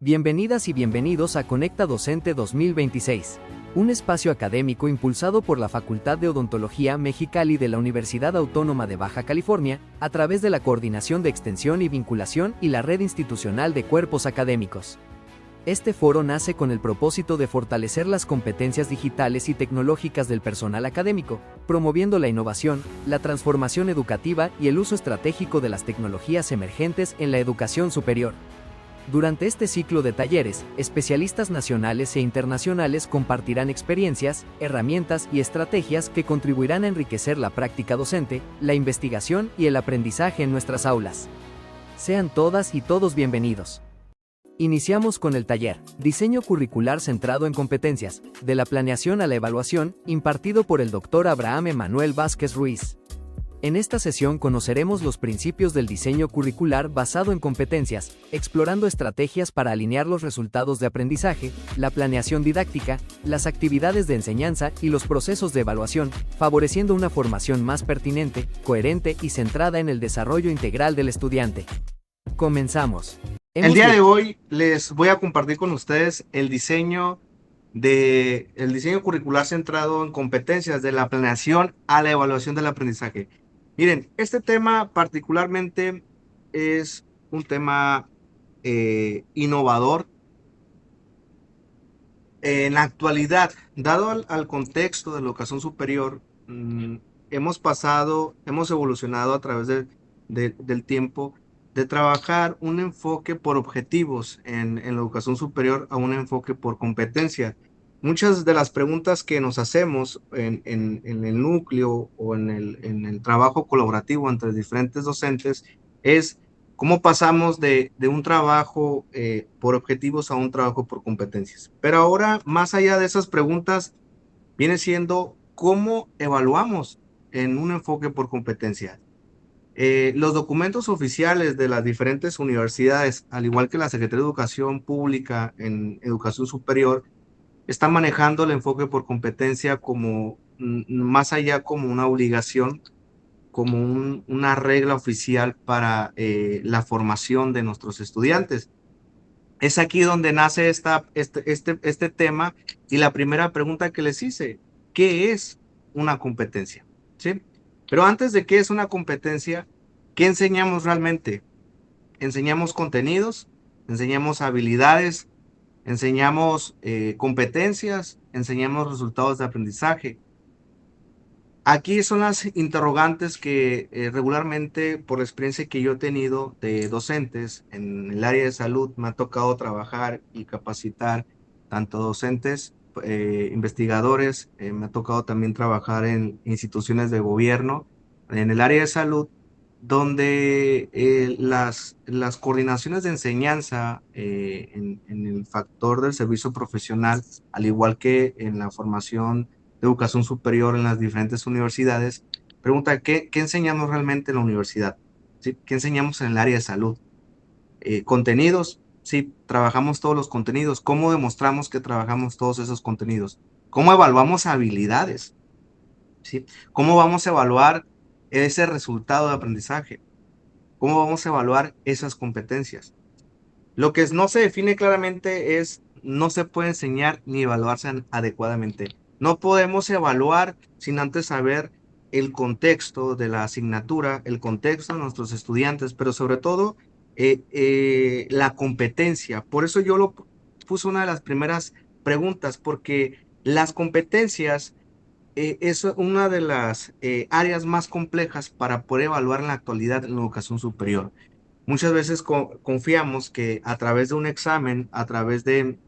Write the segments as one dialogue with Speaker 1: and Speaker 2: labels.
Speaker 1: Bienvenidas y bienvenidos a Conecta Docente 2026, un espacio académico impulsado por la Facultad de Odontología Mexicali de la Universidad Autónoma de Baja California, a través de la Coordinación de Extensión y Vinculación y la Red Institucional de Cuerpos Académicos. Este foro nace con el propósito de fortalecer las competencias digitales y tecnológicas del personal académico, promoviendo la innovación, la transformación educativa y el uso estratégico de las tecnologías emergentes en la educación superior. Durante este ciclo de talleres, especialistas nacionales e internacionales compartirán experiencias, herramientas y estrategias que contribuirán a enriquecer la práctica docente, la investigación y el aprendizaje en nuestras aulas. Sean todas y todos bienvenidos. Iniciamos con el taller, Diseño Curricular Centrado en Competencias, de la Planeación a la Evaluación, impartido por el Dr. Abraham Emanuel Vázquez Ruiz. En esta sesión conoceremos los principios del diseño curricular basado en competencias, explorando estrategias para alinear los resultados de aprendizaje, la planeación didáctica, las actividades de enseñanza y los procesos de evaluación, favoreciendo una formación más pertinente, coherente y centrada en el desarrollo integral del estudiante. Comenzamos.
Speaker 2: El día de hoy les voy a compartir con ustedes el diseño curricular centrado en competencias, de la planeación a la evaluación del aprendizaje. Miren, este tema particularmente es un tema innovador. En la actualidad, dado al contexto de la educación superior, hemos evolucionado a través del tiempo de trabajar un enfoque por objetivos en la educación superior a un enfoque por competencia. Muchas de las preguntas que nos hacemos en el núcleo o en el trabajo colaborativo entre diferentes docentes es: ¿cómo pasamos de un trabajo por objetivos a un trabajo por competencias? Pero ahora, más allá de esas preguntas, viene siendo ¿cómo evaluamos en un enfoque por competencias? Los documentos oficiales de las diferentes universidades, al igual que la Secretaría de Educación Pública en Educación Superior, están manejando el enfoque por competencia como más allá como una obligación, como una regla oficial para la formación de nuestros estudiantes. Es aquí donde nace este tema, y la primera pregunta que les hice: ¿qué es una competencia? ¿Sí? Pero antes de qué es una competencia, ¿qué enseñamos realmente? Enseñamos contenidos, enseñamos habilidades, enseñamos competencias, enseñamos resultados de aprendizaje. Aquí son las interrogantes que regularmente, por la experiencia que yo he tenido de docentes en el área de salud, me ha tocado trabajar y capacitar tanto docentes, investigadores, me ha tocado también trabajar en instituciones de gobierno en el área de salud, donde las coordinaciones de enseñanza en el factor del servicio profesional, al igual que en la formación de educación superior en las diferentes universidades, pregunta: ¿qué enseñamos realmente en la universidad? ¿Sí? ¿Qué enseñamos en el área de salud? Contenidos, sí, trabajamos todos los contenidos. ¿Cómo demostramos que trabajamos todos esos contenidos? ¿Cómo evaluamos habilidades? ¿Sí? ¿Cómo vamos a evaluar ese resultado de aprendizaje? ¿Cómo vamos a evaluar esas competencias? Lo que no se define claramente es: no se puede enseñar ni evaluarse adecuadamente. No podemos evaluar sin antes saber el contexto de la asignatura, el contexto de nuestros estudiantes, pero sobre todo la competencia. Por eso yo lo puse una de las primeras preguntas, porque las competencias es una de las áreas más complejas para poder evaluar en la actualidad en la educación superior. Muchas veces confiamos que a través de un examen, a través de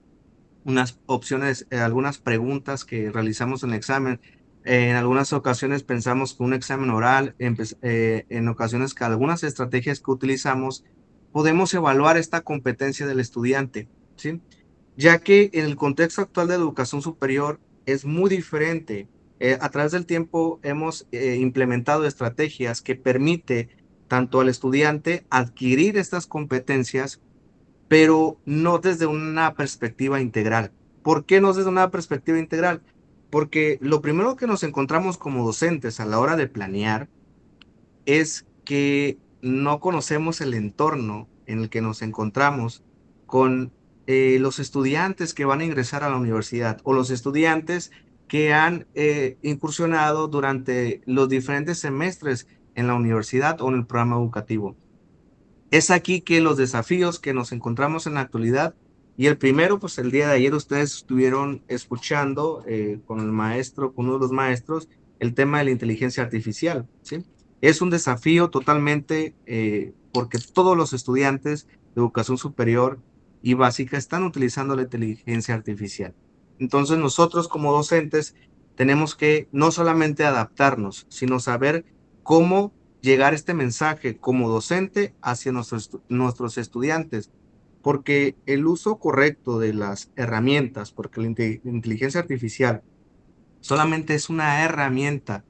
Speaker 2: unas opciones, algunas preguntas que realizamos en el examen, en algunas ocasiones pensamos que un examen oral, en ocasiones que algunas estrategias que utilizamos, podemos evaluar esta competencia del estudiante, ¿sí? Ya que en el contexto actual de la educación superior es muy diferente. A través del tiempo hemos implementado estrategias que permiten tanto al estudiante adquirir estas competencias, pero no desde una perspectiva integral. ¿Por qué no desde una perspectiva integral? Porque lo primero que nos encontramos como docentes a la hora de planear es que no conocemos el entorno en el que nos encontramos con los estudiantes que van a ingresar a la universidad o los estudiantes que han incursionado durante los diferentes semestres en la universidad o en el programa educativo. Es aquí que los desafíos que nos encontramos en la actualidad, y el primero, pues el día de ayer ustedes estuvieron escuchando con el maestro, con uno de los maestros, el tema de la inteligencia artificial, ¿sí? Es un desafío totalmente porque todos los estudiantes de educación superior y básica están utilizando la inteligencia artificial. Entonces nosotros como docentes tenemos que no solamente adaptarnos, sino saber cómo llegar este mensaje como docente hacia nuestros estudiantes, porque el uso correcto de las herramientas, porque la inteligencia artificial solamente es una herramienta,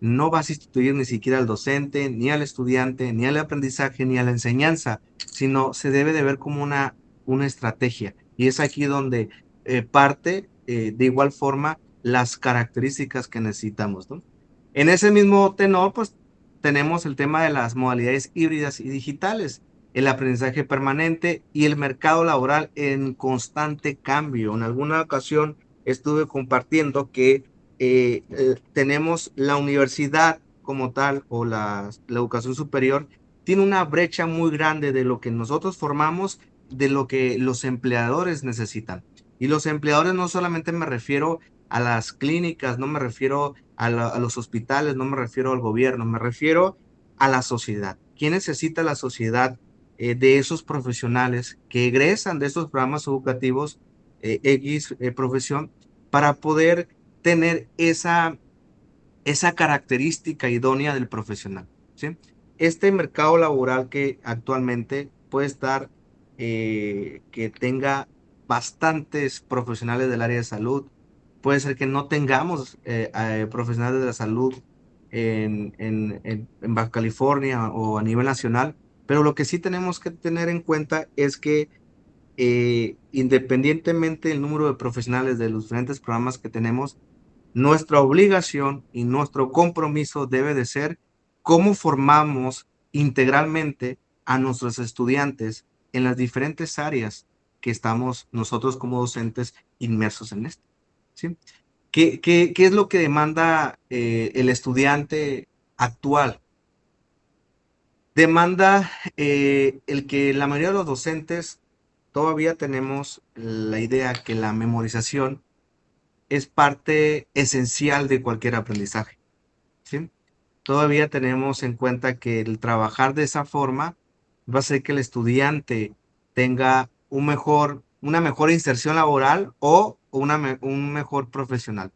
Speaker 2: no va a sustituir ni siquiera al docente, ni al estudiante, ni al aprendizaje, ni a la enseñanza, sino se debe de ver como una estrategia. Y es aquí donde parte de igual forma las características que necesitamos, ¿no? En ese mismo tenor, pues tenemos el tema de las modalidades híbridas y digitales, el aprendizaje permanente y el mercado laboral en constante cambio. En alguna ocasión estuve compartiendo que tenemos la universidad como tal o la educación superior tiene una brecha muy grande de lo que nosotros formamos, de lo que los empleadores necesitan. Y los empleadores no solamente me refiero a las clínicas, no me refiero a los hospitales, no me refiero al gobierno, me refiero a la sociedad. ¿Quién necesita la sociedad de esos profesionales que egresan de estos programas educativos X profesión para poder tener esa característica idónea del profesional, ¿sí? Este mercado laboral que actualmente puede estar, que tenga bastantes profesionales del área de salud, puede ser que no tengamos profesionales de la salud en Baja California o a nivel nacional, pero lo que sí tenemos que tener en cuenta es que independientemente del número de profesionales de los diferentes programas que tenemos, nuestra obligación y nuestro compromiso debe de ser cómo formamos integralmente a nuestros estudiantes en las diferentes áreas que estamos nosotros como docentes inmersos en esto, ¿sí? ¿Qué es lo que demanda el estudiante actual? Demanda el que la mayoría de los docentes todavía tenemos la idea que la memorización es parte esencial de cualquier aprendizaje, ¿sí? Todavía tenemos en cuenta que el trabajar de esa forma va a hacer que el estudiante tenga una mejor inserción laboral o un mejor profesional.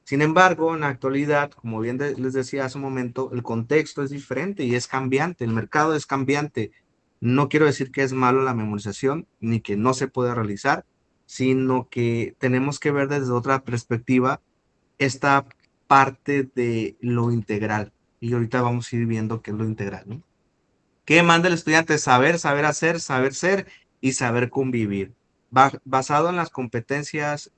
Speaker 2: Sin embargo, en la actualidad, como bien les decía hace un momento, el contexto es diferente y es cambiante, el mercado es cambiante. No quiero decir que es malo la memorización ni que no se puede realizar, sino que tenemos que ver desde otra perspectiva esta parte de lo integral. Y ahorita vamos a ir viendo qué es lo integral, ¿no? ¿Qué demanda el estudiante? Saber, saber hacer, saber ser y saber convivir. Basado en las competencias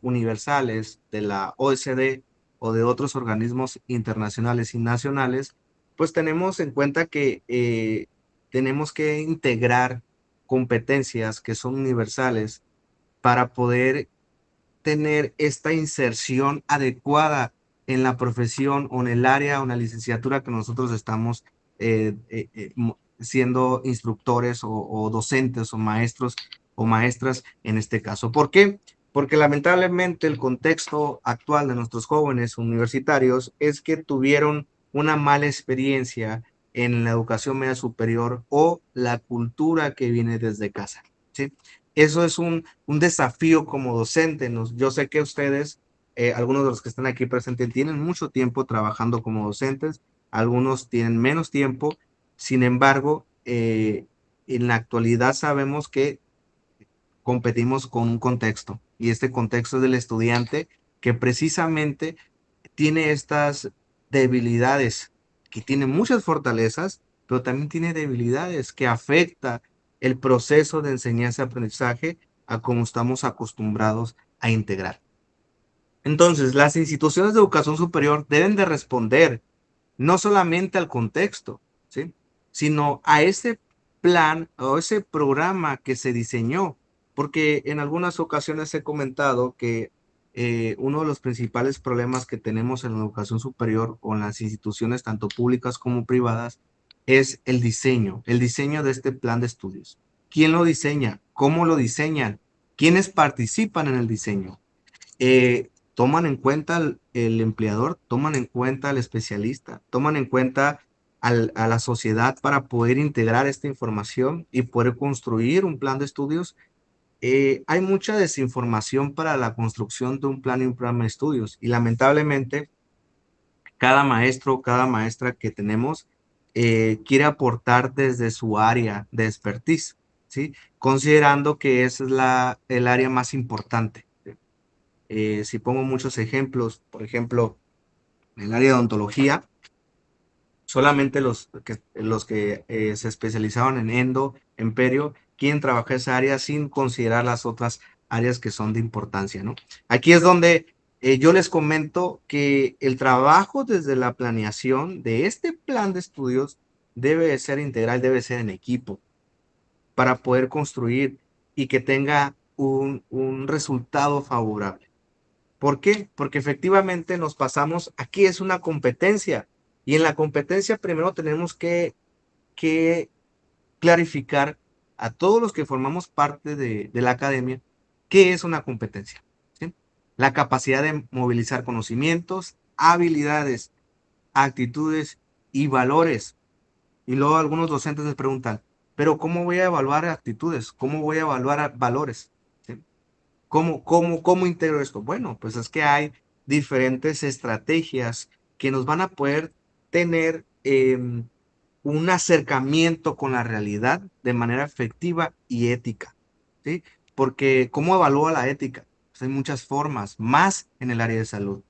Speaker 2: universales de la OECD o de otros organismos internacionales y nacionales, pues tenemos en cuenta que tenemos que integrar competencias que son universales para poder tener esta inserción adecuada en la profesión o en el área o en la licenciatura que nosotros estamos siendo instructores o docentes o maestros o maestras en este caso. ¿Por qué? Porque lamentablemente el contexto actual de nuestros jóvenes universitarios es que tuvieron una mala experiencia en la educación media superior o la cultura que viene desde casa, ¿sí? Eso es un desafío como docente. Yo sé que ustedes, algunos de los que están aquí presentes, tienen mucho tiempo trabajando como docentes, algunos tienen menos tiempo. Sin embargo, en la actualidad sabemos que competimos con un contexto y este contexto es del estudiante que precisamente tiene estas debilidades, que tiene muchas fortalezas, pero también tiene debilidades que afecta el proceso de enseñanza-aprendizaje a como estamos acostumbrados a integrar. Entonces, las instituciones de educación superior deben de responder no solamente al contexto, ¿sí? Sino a ese plan o ese programa que se diseñó porque en algunas ocasiones he comentado que uno de los principales problemas que tenemos en la educación superior o en las instituciones tanto públicas como privadas es el diseño de este plan de estudios. ¿Quién lo diseña? ¿Cómo lo diseñan? ¿Quiénes participan en el diseño? Toman en cuenta el empleador, toman en cuenta al especialista, toman en cuenta a la sociedad para poder integrar esta información y poder construir un plan de estudios. Hay mucha desinformación para la construcción de un plan y un programa de estudios y lamentablemente cada maestro, cada maestra que tenemos quiere aportar desde su área de expertise, ¿sí? Considerando que esa es el área más importante. Si pongo muchos ejemplos, por ejemplo, en el área de odontología, solamente los que se especializaron en endo, en perio, quieren trabajar esa área sin considerar las otras áreas que son de importancia, ¿no? Aquí es donde yo les comento que el trabajo desde la planeación de este plan de estudios debe ser integral, debe ser en equipo para poder construir y que tenga un resultado favorable. ¿Por qué? Porque efectivamente nos pasamos, aquí es una competencia y en la competencia primero tenemos que clarificar a todos los que formamos parte de la academia qué es una competencia. ¿Sí? La capacidad de movilizar conocimientos, habilidades, actitudes y valores. Y luego algunos docentes les preguntan, pero ¿cómo voy a evaluar actitudes? ¿Cómo voy a evaluar valores? ¿Sí? ¿Cómo integro esto? Bueno, pues es que hay diferentes estrategias que nos van a poder tener un acercamiento con la realidad de manera efectiva y ética, ¿sí? Porque ¿cómo evalúa la ética? Pues hay muchas formas, más en el área de salud.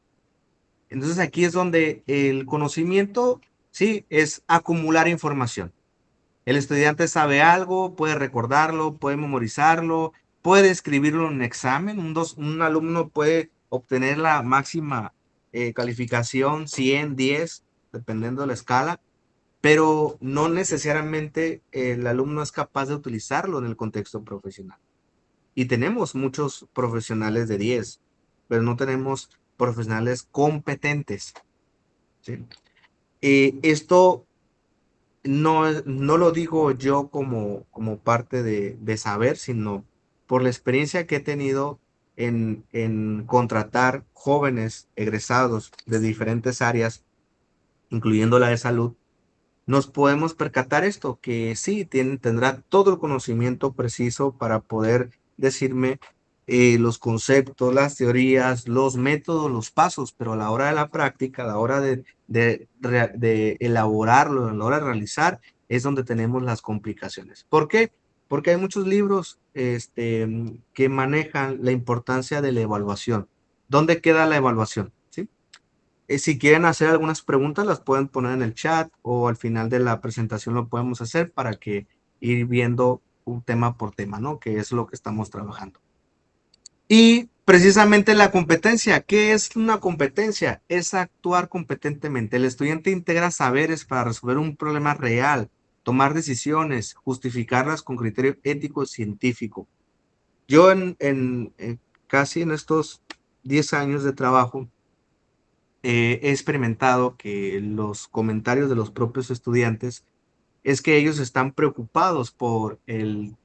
Speaker 2: Entonces aquí es donde el conocimiento, sí, es acumular información. El estudiante sabe algo, puede recordarlo, puede memorizarlo, puede escribirlo en un examen. Un alumno puede obtener la máxima calificación 100, 10, dependiendo de la escala, pero no necesariamente el alumno es capaz de utilizarlo en el contexto profesional. Y tenemos muchos profesionales de 10, pero no tenemos profesionales competentes, ¿sí? Esto no lo digo yo como parte de saber, sino por la experiencia que he tenido en contratar jóvenes egresados de diferentes áreas, incluyendo la de salud, nos podemos percatar esto, que sí, tendrá todo el conocimiento preciso para poder decirme los conceptos, las teorías, los métodos, los pasos, pero a la hora de la práctica, a la hora de elaborarlo, a la hora de realizar, es donde tenemos las complicaciones. ¿Por qué? Porque hay muchos libros que manejan la importancia de la evaluación. ¿Dónde queda la evaluación? ¿Sí? Si quieren hacer algunas preguntas, las pueden poner en el chat o al final de la presentación lo podemos hacer para que ir viendo un tema por tema, ¿no? Que es lo que estamos trabajando. Y precisamente la competencia, ¿qué es una competencia? Es actuar competentemente. El estudiante integra saberes para resolver un problema real, tomar decisiones, justificarlas con criterio ético y científico. Yo casi en estos 10 años de trabajo, he experimentado que los comentarios de los propios estudiantes es que ellos están preocupados por el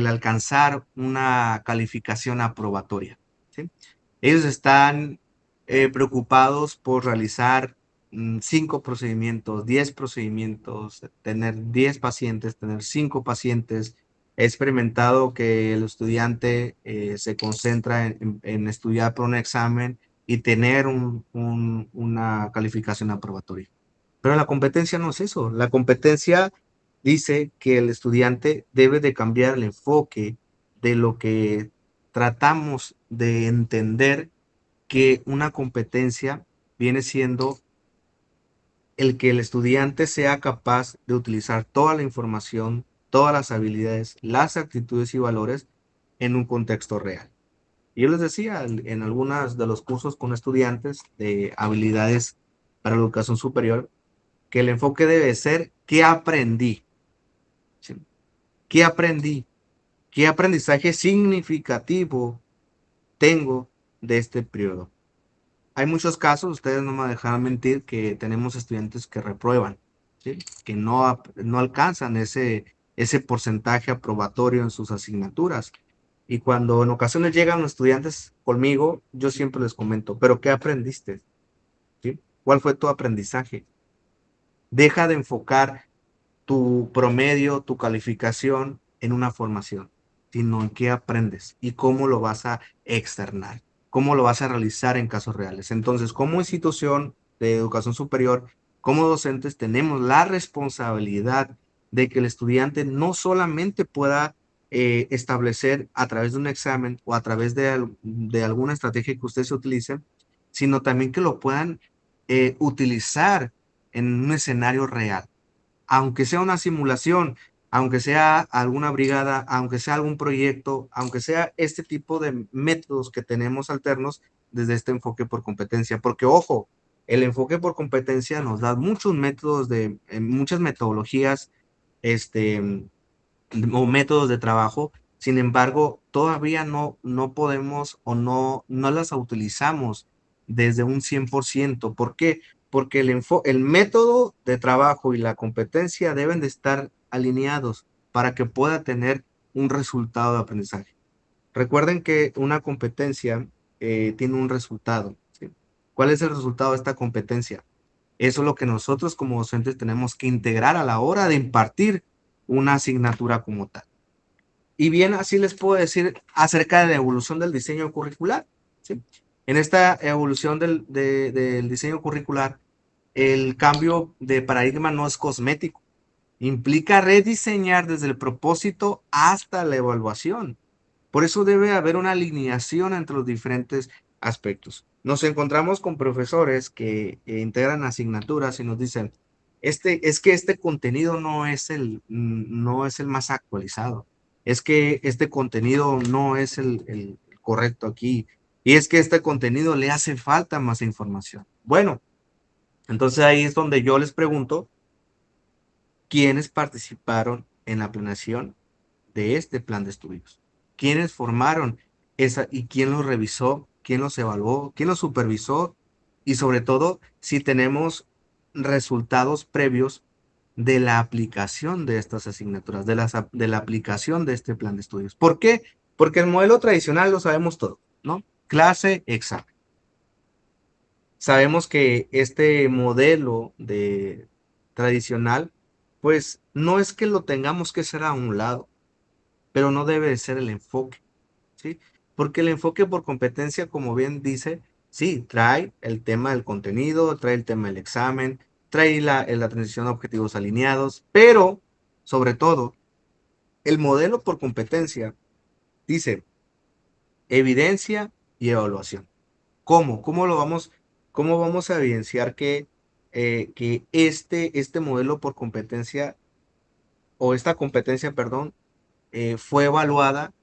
Speaker 2: alcanzar una calificación aprobatoria, ¿sí? Ellos están preocupados por realizar 5 procedimientos, 10 procedimientos, tener 10 pacientes, tener 5 pacientes. He experimentado que el estudiante se concentra en estudiar por un examen y tener una calificación aprobatoria. Pero la competencia no es eso. La competencia dice que el estudiante debe de cambiar el enfoque de lo que tratamos de entender que una competencia viene siendo el que el estudiante sea capaz de utilizar toda la información, todas las habilidades, las actitudes y valores en un contexto real. Y yo les decía en algunos de los cursos con estudiantes de habilidades para la educación superior que el enfoque debe ser ¿qué aprendí? ¿Sí? ¿Qué aprendí? ¿Qué aprendizaje significativo tengo de este periodo? Hay muchos casos, ustedes no me dejarán mentir, que tenemos estudiantes que reprueban, ¿sí? Que no alcanzan ese porcentaje aprobatorio en sus asignaturas. Y cuando en ocasiones llegan los estudiantes conmigo, yo siempre les comento, ¿pero qué aprendiste? ¿Sí? ¿Cuál fue tu aprendizaje? Deja de enfocar tu promedio, tu calificación en una formación, sino en qué aprendes y cómo lo vas a externar, cómo lo vas a realizar en casos reales. Entonces, como institución de educación superior, como docentes, tenemos la responsabilidad de que el estudiante no solamente pueda establecer a través de un examen o a través de alguna estrategia que ustedes utilicen, sino también que lo puedan utilizar en un escenario real, aunque sea una simulación, aunque sea alguna brigada, aunque sea algún proyecto, aunque sea este tipo de métodos que tenemos alternos desde este enfoque por competencia. Porque, ojo, el enfoque por competencia nos da muchos métodos muchas metodologías, este, o métodos de trabajo. Sin embargo, todavía no podemos o no las utilizamos desde un 100%. ¿Por qué? Porque el método de trabajo y la competencia deben de estar alineados para que pueda tener un resultado de aprendizaje. Recuerden que una competencia tiene un resultado, ¿sí? ¿Cuál es el resultado de esta competencia? Eso es lo que nosotros como docentes tenemos que integrar a la hora de impartir una asignatura como tal. Y bien, así les puedo decir acerca de la evolución del diseño curricular, ¿sí? En esta evolución del diseño curricular, el cambio de paradigma no es cosmético, implica rediseñar desde el propósito hasta la evaluación. Por eso debe haber una alineación entre los diferentes aspectos. Nos encontramos con profesores que integran asignaturas y nos dicen, es que este contenido no es el más actualizado. Es que este contenido no es el correcto aquí. Y es que este contenido le hace falta más información. Bueno, entonces ahí es donde yo les pregunto, ¿quiénes participaron en la planeación de este plan de estudios? ¿Quiénes formaron esa y quién los revisó, quién los evaluó, quién los supervisó? Y sobre todo, si tenemos resultados previos de la aplicación de estas asignaturas, de la aplicación de este plan de estudios. ¿Por qué? Porque el modelo tradicional lo sabemos todo, ¿no? Clase, examen. Sabemos que este modelo de tradicional, pues no es que lo tengamos que hacer a un lado, pero no debe de ser el enfoque, ¿sí? Porque el enfoque por competencia, como bien dice, sí, trae el tema del contenido, trae el tema del examen, trae la transición a objetivos alineados, pero sobre todo, el modelo por competencia dice evidencia y evaluación. ¿Cómo? Cómo vamos a evidenciar que este modelo por competencia o esta competencia, perdón, fue evaluada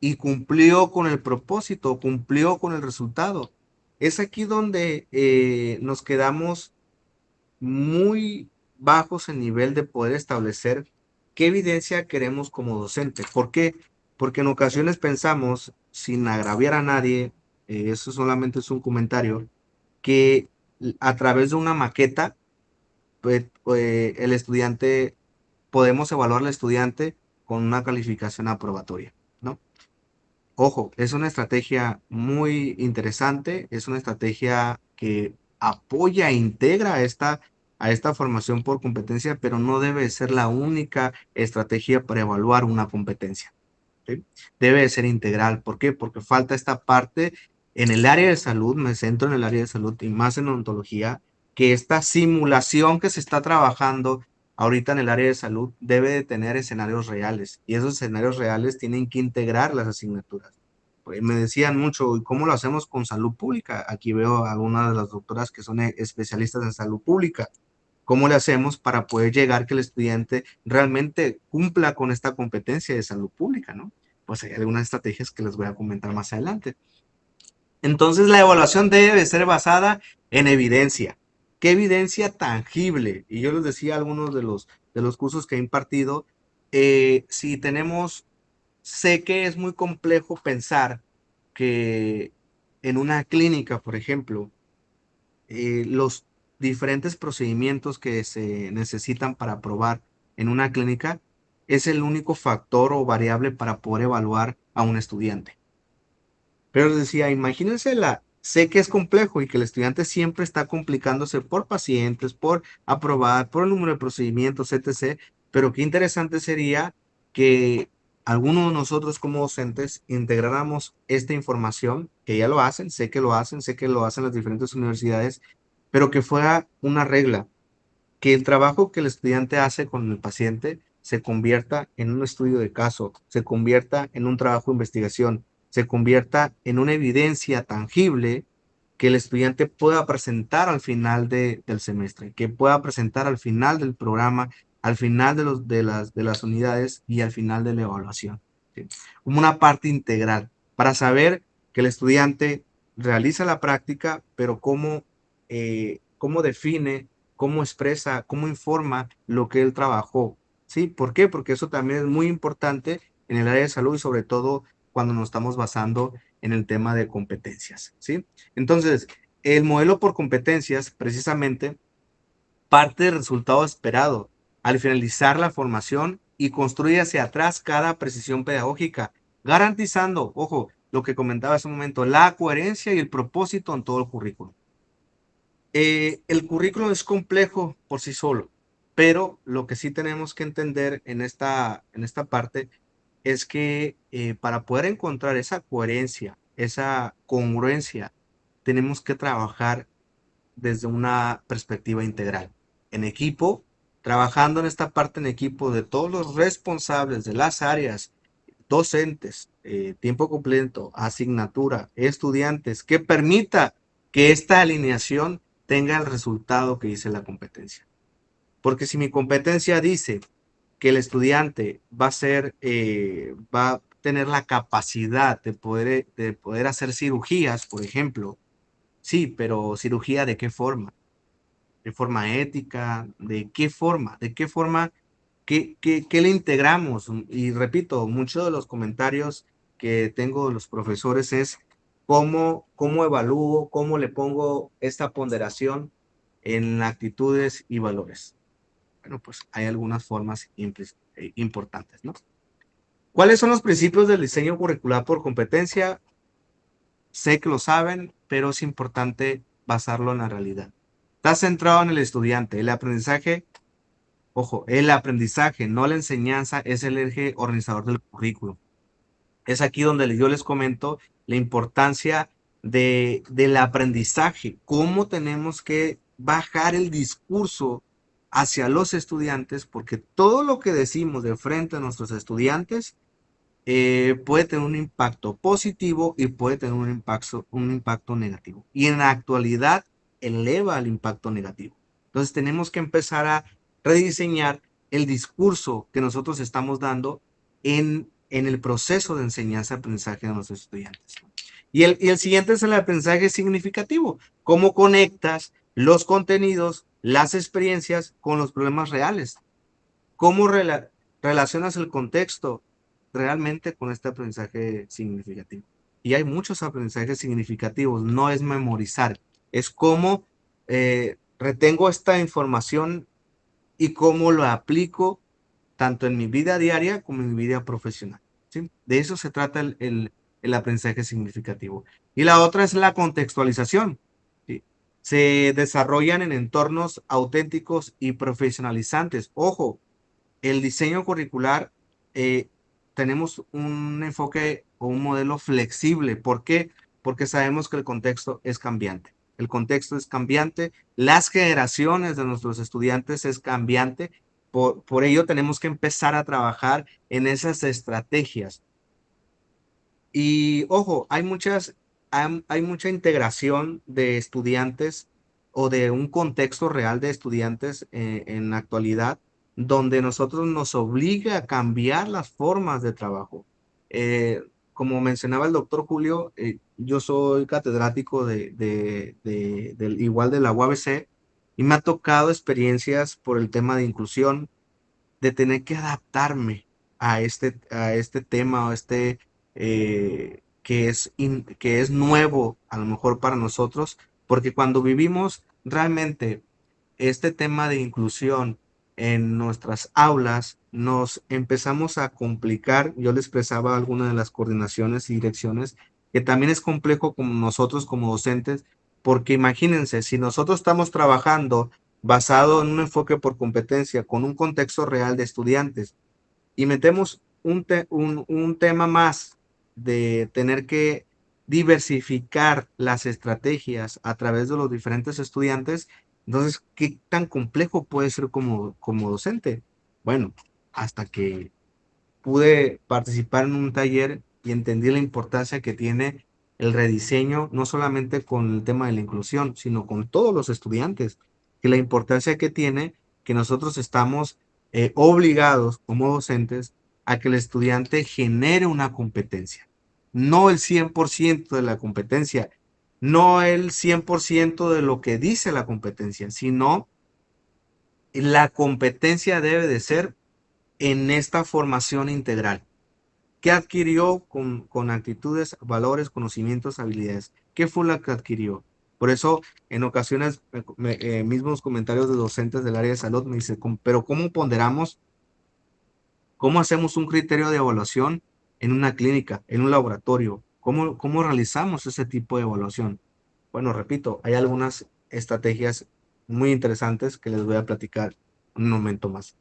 Speaker 2: y cumplió con el propósito, cumplió con el resultado? Es aquí donde nos quedamos muy bajos en nivel de poder establecer qué evidencia queremos como docente. ¿Por qué? Porque en ocasiones pensamos, sin agraviar a nadie, eso solamente es un comentario, que a través de una maqueta, pues, el estudiante, podemos evaluar al estudiante con una calificación aprobatoria, ¿no? Ojo, es una estrategia muy interesante, es una estrategia que apoya e integra a esta formación por competencia, pero no debe ser la única estrategia para evaluar una competencia, ¿sí? Debe de ser integral. ¿Por qué? Porque falta esta parte en el área de salud, me centro en el área de salud y más en odontología, que esta simulación que se está trabajando ahorita en el área de salud debe de tener escenarios reales y esos escenarios reales tienen que integrar las asignaturas. Pues me decían mucho, ¿y cómo lo hacemos con salud pública? Aquí veo a algunas de las doctoras que son especialistas en salud pública. ¿Cómo le hacemos para poder llegar que el estudiante realmente cumpla con esta competencia de salud pública, ¿no? Pues hay algunas estrategias que les voy a comentar más adelante. Entonces, la evaluación debe ser basada en evidencia. ¿Qué evidencia tangible? Y yo les decía algunos de los cursos que he impartido, si tenemos sé que es muy complejo pensar que en una clínica, por ejemplo, los diferentes procedimientos que se necesitan para probar en una clínica es el único factor o variable para poder evaluar a un estudiante. Pero les decía, imagínense sé que es complejo y que el estudiante siempre está complicándose por pacientes, por aprobar, por el número de procedimientos, etc. Pero qué interesante sería que algunos de nosotros como docentes integráramos esta información, que ya lo hacen, sé que lo hacen las diferentes universidades, pero que fuera una regla, que el trabajo que el estudiante hace con el paciente se convierta en un estudio de caso, se convierta en un trabajo de investigación, se convierta en una evidencia tangible que el estudiante pueda presentar al final del semestre, que pueda presentar al final del programa, al final de las unidades y al final de la evaluación. ¿Sí? Como una parte integral para saber que el estudiante realiza la práctica, pero cómo define, cómo expresa, cómo informa lo que él trabajó. ¿Sí? ¿Por qué? Porque eso también es muy importante en el área de salud y sobre todo cuando nos estamos basando en el tema de competencias. ¿Sí? Entonces, el modelo por competencias precisamente parte del resultado esperado al finalizar la formación y construye hacia atrás cada precisión pedagógica, garantizando, ojo, lo que comentaba hace un momento, la coherencia y el propósito en todo el currículo. El currículo es complejo por sí solo, pero lo que sí tenemos que entender en esta parte es que para poder encontrar esa coherencia, esa congruencia, tenemos que trabajar desde una perspectiva integral, en equipo, trabajando en esta parte en equipo de todos los responsables de las áreas, docentes, tiempo completo, asignatura, estudiantes, que permita que esta alineación tenga el resultado que dice la competencia. Porque si mi competencia dice que el estudiante va a tener la capacidad de poder hacer cirugías, por ejemplo, sí, pero cirugía de qué forma? ¿De forma ética? ¿De qué forma? ¿Qué le integramos? Y repito, muchos de los comentarios que tengo de los profesores es cómo evalúo, cómo le pongo esta ponderación en actitudes y valores. Bueno, pues hay algunas formas importantes, ¿no? ¿Cuáles son los principios del diseño curricular por competencia? Sé que lo saben, pero es importante basarlo en la realidad. Está centrado en el estudiante. El aprendizaje, ojo, el aprendizaje, no la enseñanza, es el eje organizador del currículo. Es aquí donde yo les comento la importancia del aprendizaje, cómo tenemos que bajar el discurso hacia los estudiantes, porque todo lo que decimos de frente a nuestros estudiantes puede tener un impacto positivo y puede tener un impacto negativo. Y en la actualidad eleva el impacto negativo. Entonces tenemos que empezar a rediseñar el discurso que nosotros estamos dando en el proceso de enseñanza-aprendizaje de nuestros estudiantes. Y el siguiente es el aprendizaje significativo. ¿Cómo conectas los contenidos, las experiencias con los problemas reales? ¿Cómo relacionas el contexto realmente con este aprendizaje significativo? Y hay muchos aprendizajes significativos, no es memorizar, es cómo retengo esta información y cómo lo aplico tanto en mi vida diaria como en mi vida profesional. ¿Sí? De eso se trata el aprendizaje significativo. Y la otra es la contextualización. ¿Sí? Se desarrollan en entornos auténticos y profesionalizantes. Ojo, el diseño curricular, eh, tenemos un enfoque o un modelo flexible. ¿Por qué? Porque sabemos que el contexto es cambiante. El contexto es cambiante, las generaciones de nuestros estudiantes es cambiante, por ello tenemos que empezar a trabajar en esas estrategias. Y ojo, hay mucha integración de estudiantes o de un contexto real de estudiantes en la actualidad, donde nosotros nos obliga a cambiar las formas de trabajo. Como mencionaba el doctor Julio, yo soy catedrático igual de la UABC y me ha tocado experiencias por el tema de inclusión, de tener que adaptarme a este tema o que es nuevo a lo mejor para nosotros, porque cuando vivimos realmente este tema de inclusión en nuestras aulas, nos empezamos a complicar. Yo le expresaba a alguna de las coordinaciones y direcciones que también es complejo como nosotros como docentes, porque imagínense, si nosotros estamos trabajando basado en un enfoque por competencia, con un contexto real de estudiantes, y metemos un tema más de tener que diversificar las estrategias a través de los diferentes estudiantes, entonces, ¿qué tan complejo puede ser como docente? Bueno, hasta que pude participar en un taller y entendí la importancia que tiene el rediseño, no solamente con el tema de la inclusión, sino con todos los estudiantes, que la importancia que tiene que nosotros estamos obligados como docentes a que el estudiante genere una competencia, no el 100% de la competencia, no el 100% de lo que dice la competencia, sino la competencia debe de ser en esta formación integral. ¿Qué adquirió con actitudes, valores, conocimientos, habilidades? ¿Qué fue lo que adquirió? Por eso, en ocasiones, mismos comentarios de docentes del área de salud me dicen, pero ¿cómo ponderamos? ¿Cómo hacemos un criterio de evaluación en una clínica, en un laboratorio? ¿Cómo realizamos ese tipo de evaluación? Bueno, repito, hay algunas estrategias muy interesantes que les voy a platicar un momento más.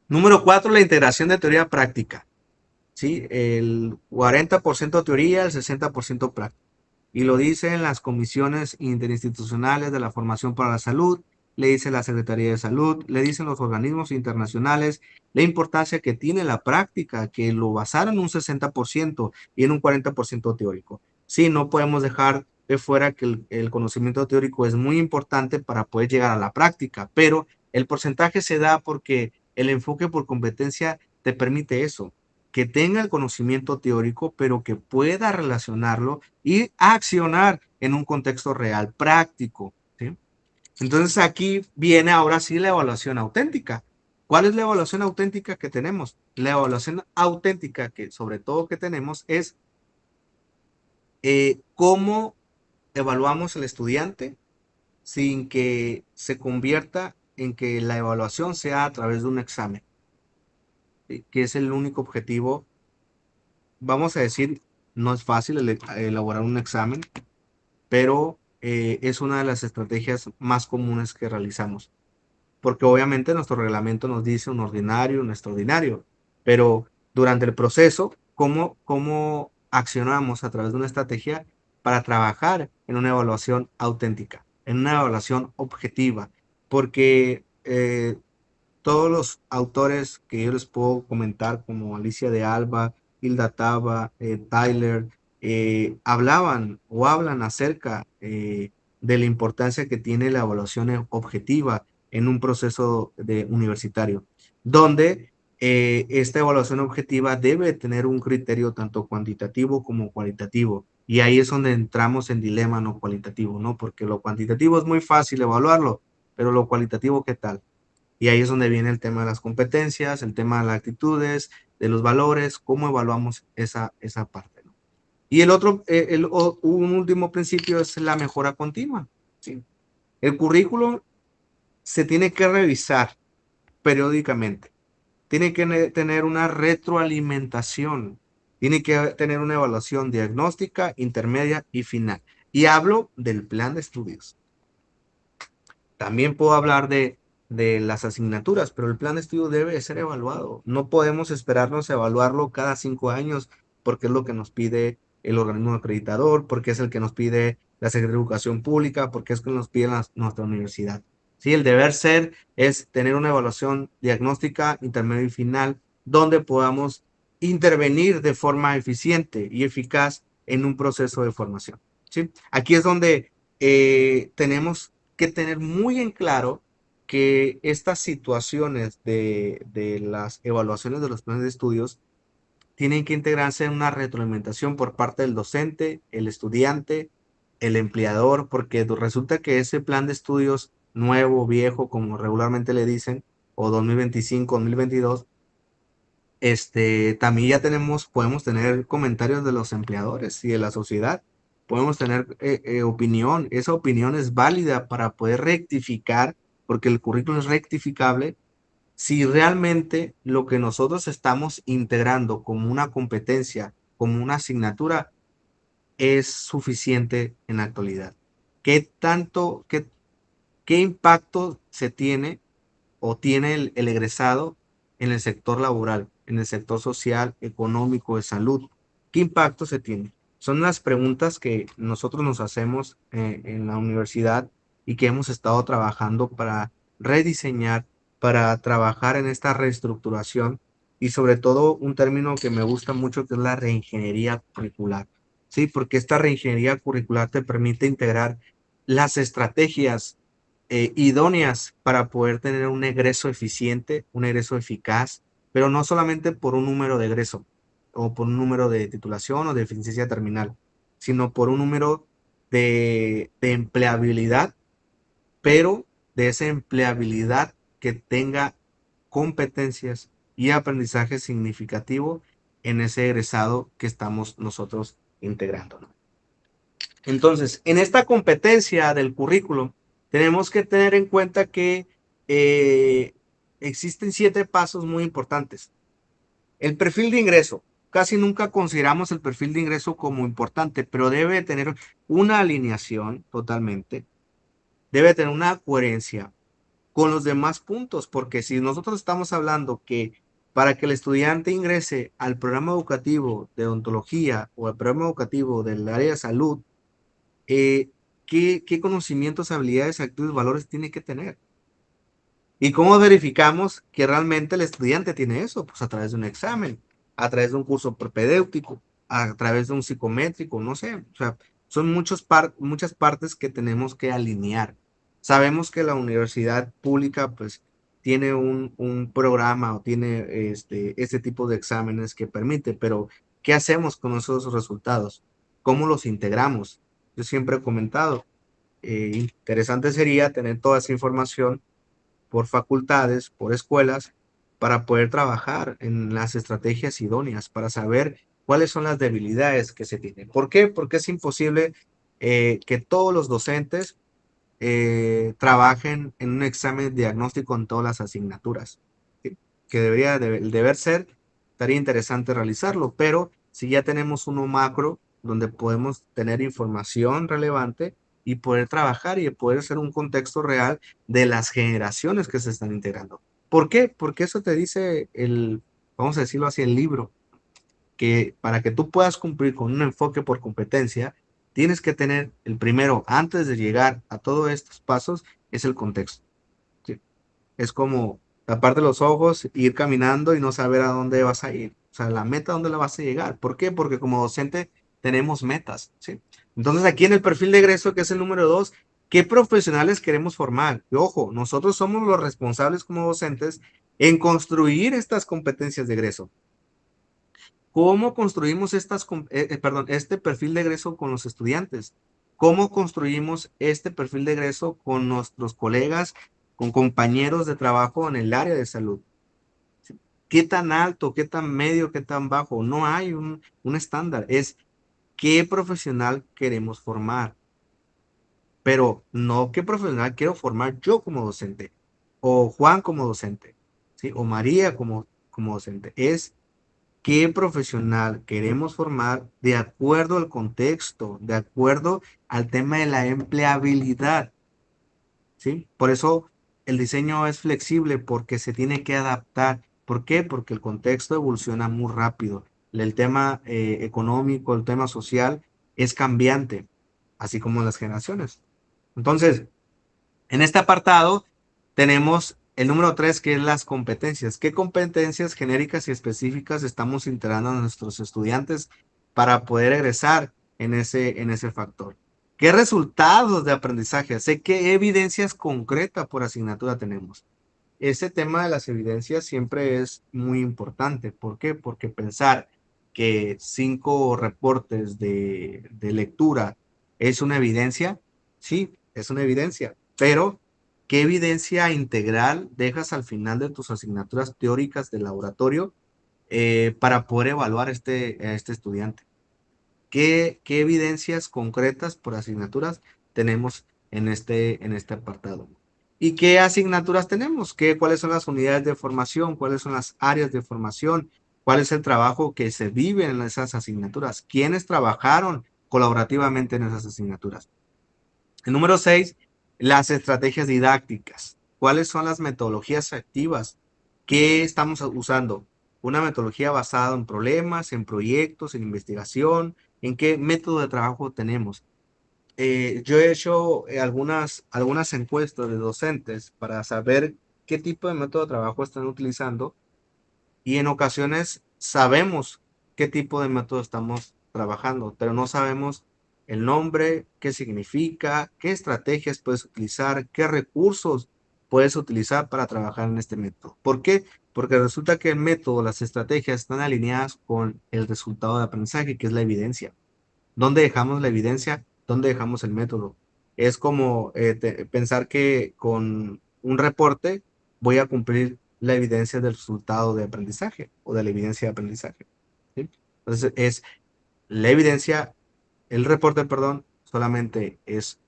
Speaker 2: Número 4, la integración de teoría práctica. ¿Sí? El 40% teoría, el 60% práctica. Y lo dicen las comisiones interinstitucionales de la formación para la salud, le dice la Secretaría de Salud, le dicen los organismos internacionales la importancia que tiene la práctica, que lo basaron en un 60% y en un 40% teórico. Sí, no podemos dejar de fuera que el conocimiento teórico es muy importante para poder llegar a la práctica, pero el porcentaje se da porque el enfoque por competencia te permite eso, que tenga el conocimiento teórico, pero que pueda relacionarlo y accionar en un contexto real, práctico. ¿Sí? Entonces aquí viene ahora sí la evaluación auténtica. ¿Cuál es la evaluación auténtica que tenemos? La evaluación auténtica que sobre todo que tenemos es cómo evaluamos al estudiante sin que se convierta en que la evaluación sea a través de un examen, ¿sí? Que es el único objetivo. Vamos a decir, no es fácil elaborar un examen, pero es una de las estrategias más comunes que realizamos, porque obviamente nuestro reglamento nos dice un ordinario, un extraordinario, pero durante el proceso, ¿cómo accionamos a través de una estrategia para trabajar en una evaluación auténtica, en una evaluación objetiva? Porque todos los autores que yo les puedo comentar, como Alicia de Alba, Hilda Taba, Tyler, hablaban o hablan acerca de la importancia que tiene la evaluación objetiva en un proceso universitario, donde esta evaluación objetiva debe tener un criterio tanto cuantitativo como cualitativo. Y ahí es donde entramos en dilema no cualitativo, ¿no? Porque lo cuantitativo es muy fácil evaluarlo, pero lo cualitativo, ¿qué tal? Y ahí es donde viene el tema de las competencias, el tema de las actitudes, de los valores, cómo evaluamos esa parte, ¿no? Y el otro, un último principio es la mejora continua, ¿sí? El currículo se tiene que revisar periódicamente, tiene que tener una retroalimentación, tiene que tener una evaluación diagnóstica, intermedia y final. Y hablo del plan de estudios. También puedo hablar de las asignaturas, pero el plan de estudio debe ser evaluado. No podemos esperarnos a evaluarlo cada 5 años porque es lo que nos pide el organismo acreditador, porque es el que nos pide la Secretaría de Educación Pública, porque es el que nos pide nuestra universidad. Sí, el deber ser es tener una evaluación diagnóstica, intermedia y final, donde podamos intervenir de forma eficiente y eficaz en un proceso de formación. ¿Sí? Aquí es donde tenemos que tener muy en claro que estas situaciones de las evaluaciones de los planes de estudios tienen que integrarse en una retroalimentación por parte del docente, el estudiante, el empleador, porque resulta que ese plan de estudios nuevo, viejo, como regularmente le dicen, o 2025, 2022, También podemos tener comentarios de los empleadores y de la sociedad. Podemos tener opinión. Esa opinión es válida para poder rectificar, porque el currículum es rectificable, si realmente lo que nosotros estamos integrando como una competencia, como una asignatura, es suficiente en la actualidad. ¿Qué tanto, qué impacto se tiene o tiene el egresado en el sector laboral, en el sector social, económico, de salud? ¿Qué impacto se tiene? Son las preguntas que nosotros nos hacemos en la universidad y que hemos estado trabajando para rediseñar, para trabajar en esta reestructuración y sobre todo un término que me gusta mucho que es la reingeniería curricular. Sí, porque esta reingeniería curricular te permite integrar las estrategias idóneas para poder tener un egreso eficiente, un egreso eficaz, pero no solamente por un número de egreso o por un número de titulación o de eficiencia terminal, sino por un número de empleabilidad, pero de esa empleabilidad que tenga competencias y aprendizaje significativo en ese egresado que estamos nosotros integrando, ¿no? Entonces, en esta competencia del currículum, tenemos que tener en cuenta que eh, existen 7 pasos muy importantes. El perfil de ingreso. Casi nunca consideramos el perfil de ingreso como importante, pero debe tener una alineación totalmente, debe tener una coherencia con los demás puntos, porque si nosotros estamos hablando que para que el estudiante ingrese al programa educativo de odontología o al programa educativo del área de salud, eh, qué conocimientos, habilidades, actitudes, valores tiene que tener. ¿Y cómo verificamos que realmente el estudiante tiene eso? Pues a través de un examen, a través de un curso propedéutico, a través de un psicométrico, no sé. O sea, son muchas partes que tenemos que alinear. Sabemos que la universidad pública, pues, tiene un programa o tiene este tipo de exámenes que permite, pero ¿qué hacemos con esos resultados? ¿Cómo los integramos? Yo siempre he comentado, interesante sería tener toda esa información por facultades, por escuelas, para poder trabajar en las estrategias idóneas, para saber cuáles son las debilidades que se tienen. ¿Por qué? Porque es imposible que todos los docentes trabajen en un examen diagnóstico en todas las asignaturas. ¿Sí? Que el deber ser, estaría interesante realizarlo, pero si ya tenemos uno macro donde podemos tener información relevante y poder trabajar y poder hacer un contexto real de las generaciones que se están integrando. ¿Por qué? Porque eso te dice vamos a decirlo así, el libro, que para que tú puedas cumplir con un enfoque por competencia, tienes que tener el primero, antes de llegar a todos estos pasos, es el contexto. ¿Sí? Es como taparte los ojos, ir caminando y no saber a dónde vas a ir. O sea, la meta, ¿a dónde la vas a llegar? ¿Por qué? Porque como docente tenemos metas. ¿Sí? Entonces, aquí en el perfil de egreso, que es el número 2, ¿qué profesionales queremos formar? Y ojo, nosotros somos los responsables como docentes en construir estas competencias de egreso. ¿Cómo construimos este perfil de egreso con los estudiantes? ¿Cómo construimos este perfil de egreso con nuestros colegas, con compañeros de trabajo en el área de salud? ¿Sí? ¿Qué tan alto, qué tan medio, qué tan bajo? No hay un estándar. Es qué profesional queremos formar, pero no qué profesional quiero formar yo como docente, o Juan como docente, ¿sí? O María como docente. Es qué profesional queremos formar de acuerdo al contexto, de acuerdo al tema de la empleabilidad, ¿sí? Por eso el diseño es flexible porque se tiene que adaptar. ¿Por qué? Porque el contexto evoluciona muy rápido. El tema económico, el tema social es cambiante, así como las generaciones. Entonces, en este apartado tenemos el número 3, que es las competencias. ¿Qué competencias genéricas y específicas estamos integrando a nuestros estudiantes para poder egresar en ese factor? ¿Qué resultados de aprendizaje? Sé qué evidencias concretas por asignatura tenemos. Ese tema de las evidencias siempre es muy importante. ¿Por qué? Porque pensar que 5 reportes de lectura es una evidencia, sí, es una evidencia, pero ¿qué evidencia integral dejas al final de tus asignaturas teóricas de laboratorio para poder evaluar a este estudiante. ¿Qué evidencias concretas por asignaturas tenemos en este apartado? ¿Y qué asignaturas tenemos? ¿Cuáles son las unidades de formación? ¿Cuáles son las áreas de formación? ¿Cuál es el trabajo que se vive en esas asignaturas? ¿Quiénes trabajaron colaborativamente en esas asignaturas? El número 6, las estrategias didácticas. ¿Cuáles son las metodologías activas que estamos usando? Una metodología basada en problemas, en proyectos, en investigación, en qué método de trabajo tenemos. Yo he hecho algunas encuestas de docentes para saber qué tipo de método de trabajo están utilizando y en ocasiones sabemos qué tipo de método estamos trabajando, pero no sabemos el nombre, qué significa, qué estrategias puedes utilizar, qué recursos puedes utilizar para trabajar en este método. ¿Por qué? Porque resulta que el método, las estrategias están alineadas con el resultado de aprendizaje, que es la evidencia. ¿Dónde dejamos la evidencia? ¿Dónde dejamos el método? Es como pensar que con un reporte voy a cumplir la evidencia del resultado de aprendizaje o de la evidencia de aprendizaje. ¿Sí? Entonces, es la evidencia, el reporte, perdón, solamente es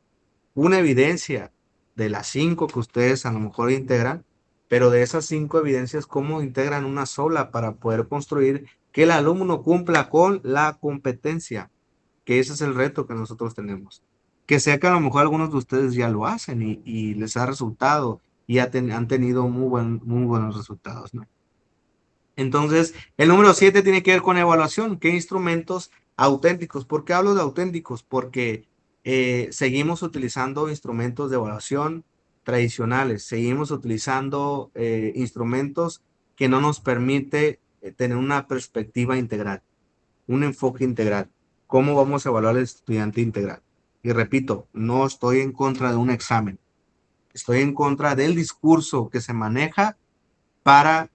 Speaker 2: una evidencia de las 5 que ustedes a lo mejor integran, pero de esas 5 evidencias, ¿cómo integran una sola para poder construir que el alumno cumpla con la competencia? Que ese es el reto que nosotros tenemos. Que sea que a lo mejor algunos de ustedes ya lo hacen y les ha resultado y han tenido muy buenos resultados, ¿no? Entonces, el número 7 tiene que ver con evaluación. ¿Qué instrumentos auténticos? ¿Por qué hablo de auténticos? Porque seguimos utilizando instrumentos de evaluación tradicionales, seguimos utilizando instrumentos que no nos permite tener una perspectiva integral, un enfoque integral. ¿Cómo vamos a evaluar al estudiante integral? Y repito, no estoy en contra de un examen, estoy en contra del discurso que se maneja para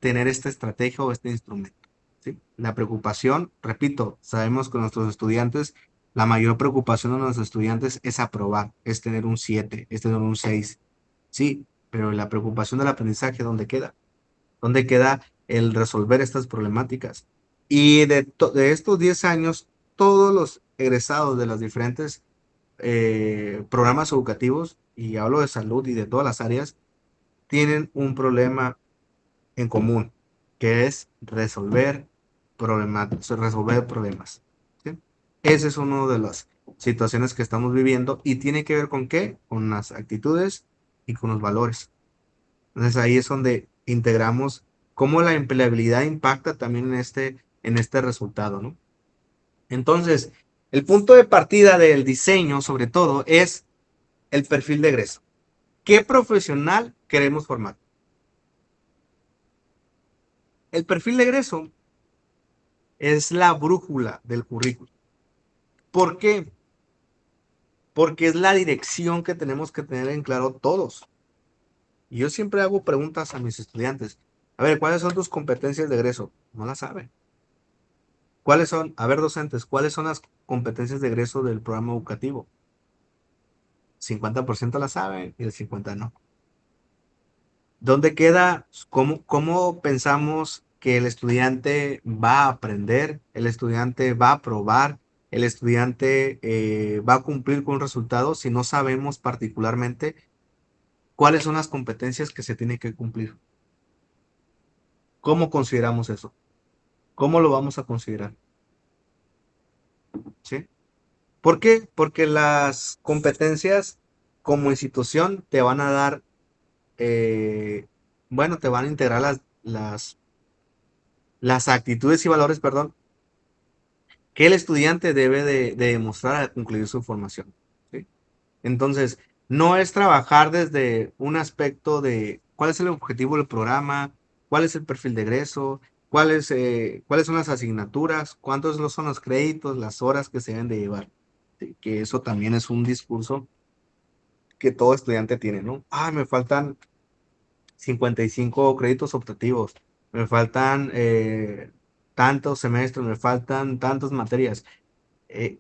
Speaker 2: tener esta estrategia o este instrumento. ¿Sí? La preocupación, repito, sabemos que nuestros estudiantes, la mayor preocupación de nuestros estudiantes es aprobar, es tener un 7, es tener un 6. Sí, pero la preocupación del aprendizaje, ¿dónde queda? ¿Dónde queda el resolver estas problemáticas? Y de estos 10 años, todos los egresados de los diferentes programas educativos, y hablo de salud y de todas las áreas, tienen un problema en común, que es resolver problemas. ¿Sí? Ese es uno de las situaciones que estamos viviendo y tiene que ver con qué, con las actitudes y con los valores. Entonces ahí es donde integramos cómo la empleabilidad impacta también en este resultado, ¿no? Entonces, el punto de partida del diseño, sobre todo, es el perfil de egreso. ¿Qué profesional queremos formar? El perfil de egreso es la brújula del currículo. ¿Por qué? Porque es la dirección que tenemos que tener en claro todos. Y yo siempre hago preguntas a mis estudiantes. A ver, ¿cuáles son tus competencias de egreso? No las saben. ¿Cuáles son? A ver, docentes, ¿cuáles son las competencias de egreso del programa educativo? 50% las saben y el 50% no. ¿Dónde queda? ¿Cómo pensamos que el estudiante va a aprender? ¿El estudiante va a aprobar? ¿El estudiante va a cumplir con resultados si no sabemos particularmente cuáles son las competencias que se tienen que cumplir? ¿Cómo consideramos eso? ¿Cómo lo vamos a considerar? ¿Sí? ¿Por qué? Porque las competencias como institución te van a dar, eh, bueno, te van a integrar las actitudes y valores, perdón, que el estudiante debe de demostrar al concluir su formación. ¿Sí? Entonces, no es trabajar desde un aspecto de cuál es el objetivo del programa, cuál es el perfil de egreso, cuáles son las asignaturas, cuántos son los créditos, las horas que se deben de llevar. ¿Sí? Que eso también es un discurso que todo estudiante tiene, ¿no? Ah, me faltan 55 créditos optativos, me faltan tantos semestres, me faltan tantas materias.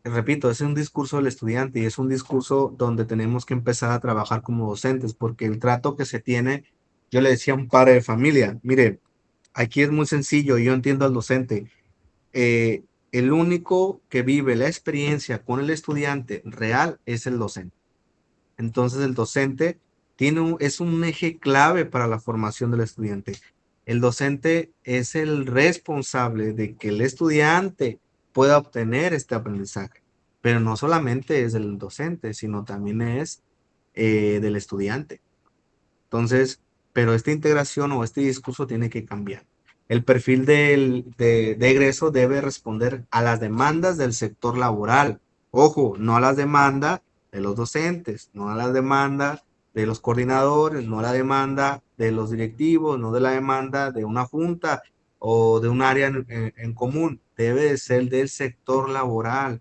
Speaker 2: Repito, es un discurso del estudiante y es un discurso donde tenemos que empezar a trabajar como docentes, porque el trato que se tiene, yo le decía a un padre de familia, mire, aquí es muy sencillo, yo entiendo al docente. El único que vive la experiencia con el estudiante real es el docente. Entonces el docente es un eje clave para la formación del estudiante. El docente es el responsable de que el estudiante pueda obtener este aprendizaje, pero no solamente es del docente, sino también es del estudiante. Entonces, pero esta integración o este discurso tiene que cambiar. El perfil de egreso debe responder a las demandas del sector laboral. Ojo, no a las demandas de los docentes, no a las demandas de los coordinadores, no a la demanda de los directivos, no de la demanda de una junta o de un área en común. Debe de ser del sector laboral.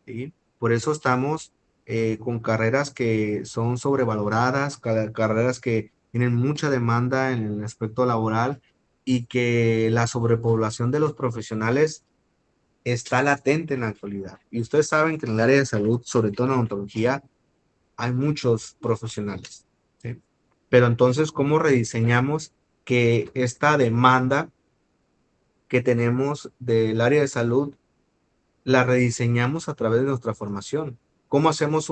Speaker 2: ¿Sí? Por eso estamos con carreras que son sobrevaloradas, carreras que tienen mucha demanda en el aspecto laboral y que la sobrepoblación de los profesionales está latente en la actualidad. Y ustedes saben que en el área de salud, sobre todo en la odontología, hay muchos profesionales. ¿Sí? Pero entonces, ¿cómo rediseñamos que esta demanda que tenemos del área de salud la rediseñamos a través de nuestra formación? ¿Cómo hacemos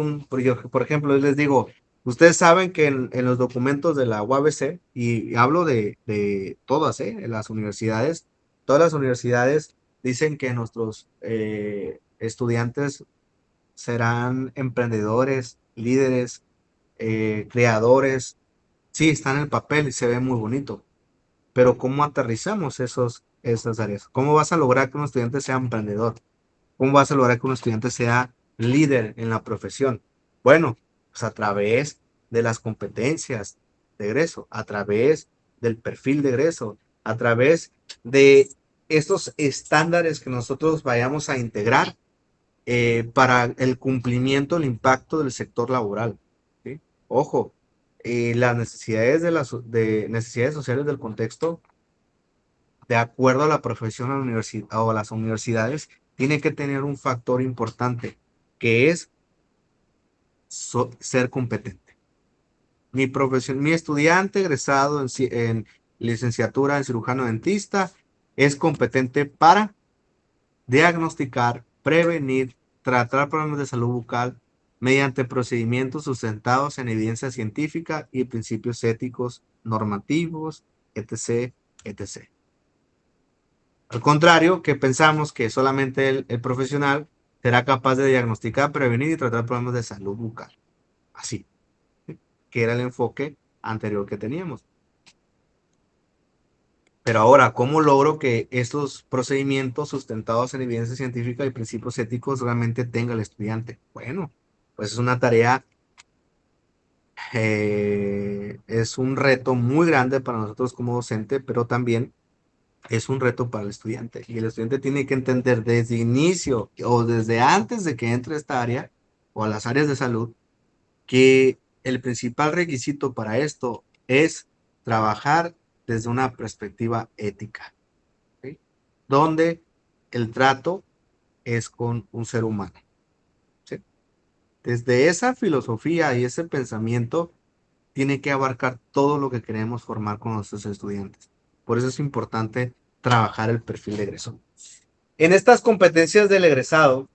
Speaker 2: por ejemplo, les digo, ustedes saben que en los documentos de la UABC, y hablo de todas, en las universidades, todas las universidades dicen que nuestros estudiantes serán emprendedores, líderes, creadores. Sí, está en el papel y se ve muy bonito, pero ¿cómo aterrizamos esas áreas? ¿Cómo vas a lograr que un estudiante sea emprendedor? ¿Cómo vas a lograr que un estudiante sea líder en la profesión? Bueno, pues a través de las competencias de egreso, a través del perfil de egreso, a través de estos estándares que nosotros vayamos a integrar para el cumplimiento, el impacto del sector laboral. ¿Sí? Ojo, las necesidades de necesidades sociales del contexto, de acuerdo a la profesión a la o a las universidades, tiene que tener un factor importante, que es ser competente. Mi estudiante egresado en licenciatura en cirujano dentista es competente para diagnosticar, prevenir, tratar problemas de salud bucal mediante procedimientos sustentados en evidencia científica y principios éticos, normativos, etc., etc. Al contrario, que pensamos que solamente el profesional será capaz de diagnosticar, prevenir y tratar problemas de salud bucal. Así, ¿sí? Que era el enfoque anterior que teníamos. Pero ahora, ¿cómo logro que estos procedimientos sustentados en evidencia científica y principios éticos realmente tenga el estudiante? Bueno, pues es una tarea, es un reto muy grande para nosotros como docente, pero también es un reto para el estudiante. Y el estudiante tiene que entender desde inicio o desde antes de que entre a esta área o a las áreas de salud que el principal requisito para esto es trabajar desde una perspectiva ética, ¿sí? Donde el trato es con un ser humano, ¿sí? Desde esa filosofía y ese pensamiento tiene que abarcar todo lo que queremos formar con nuestros estudiantes. Por eso es importante trabajar el perfil de egreso. En estas competencias del egresado,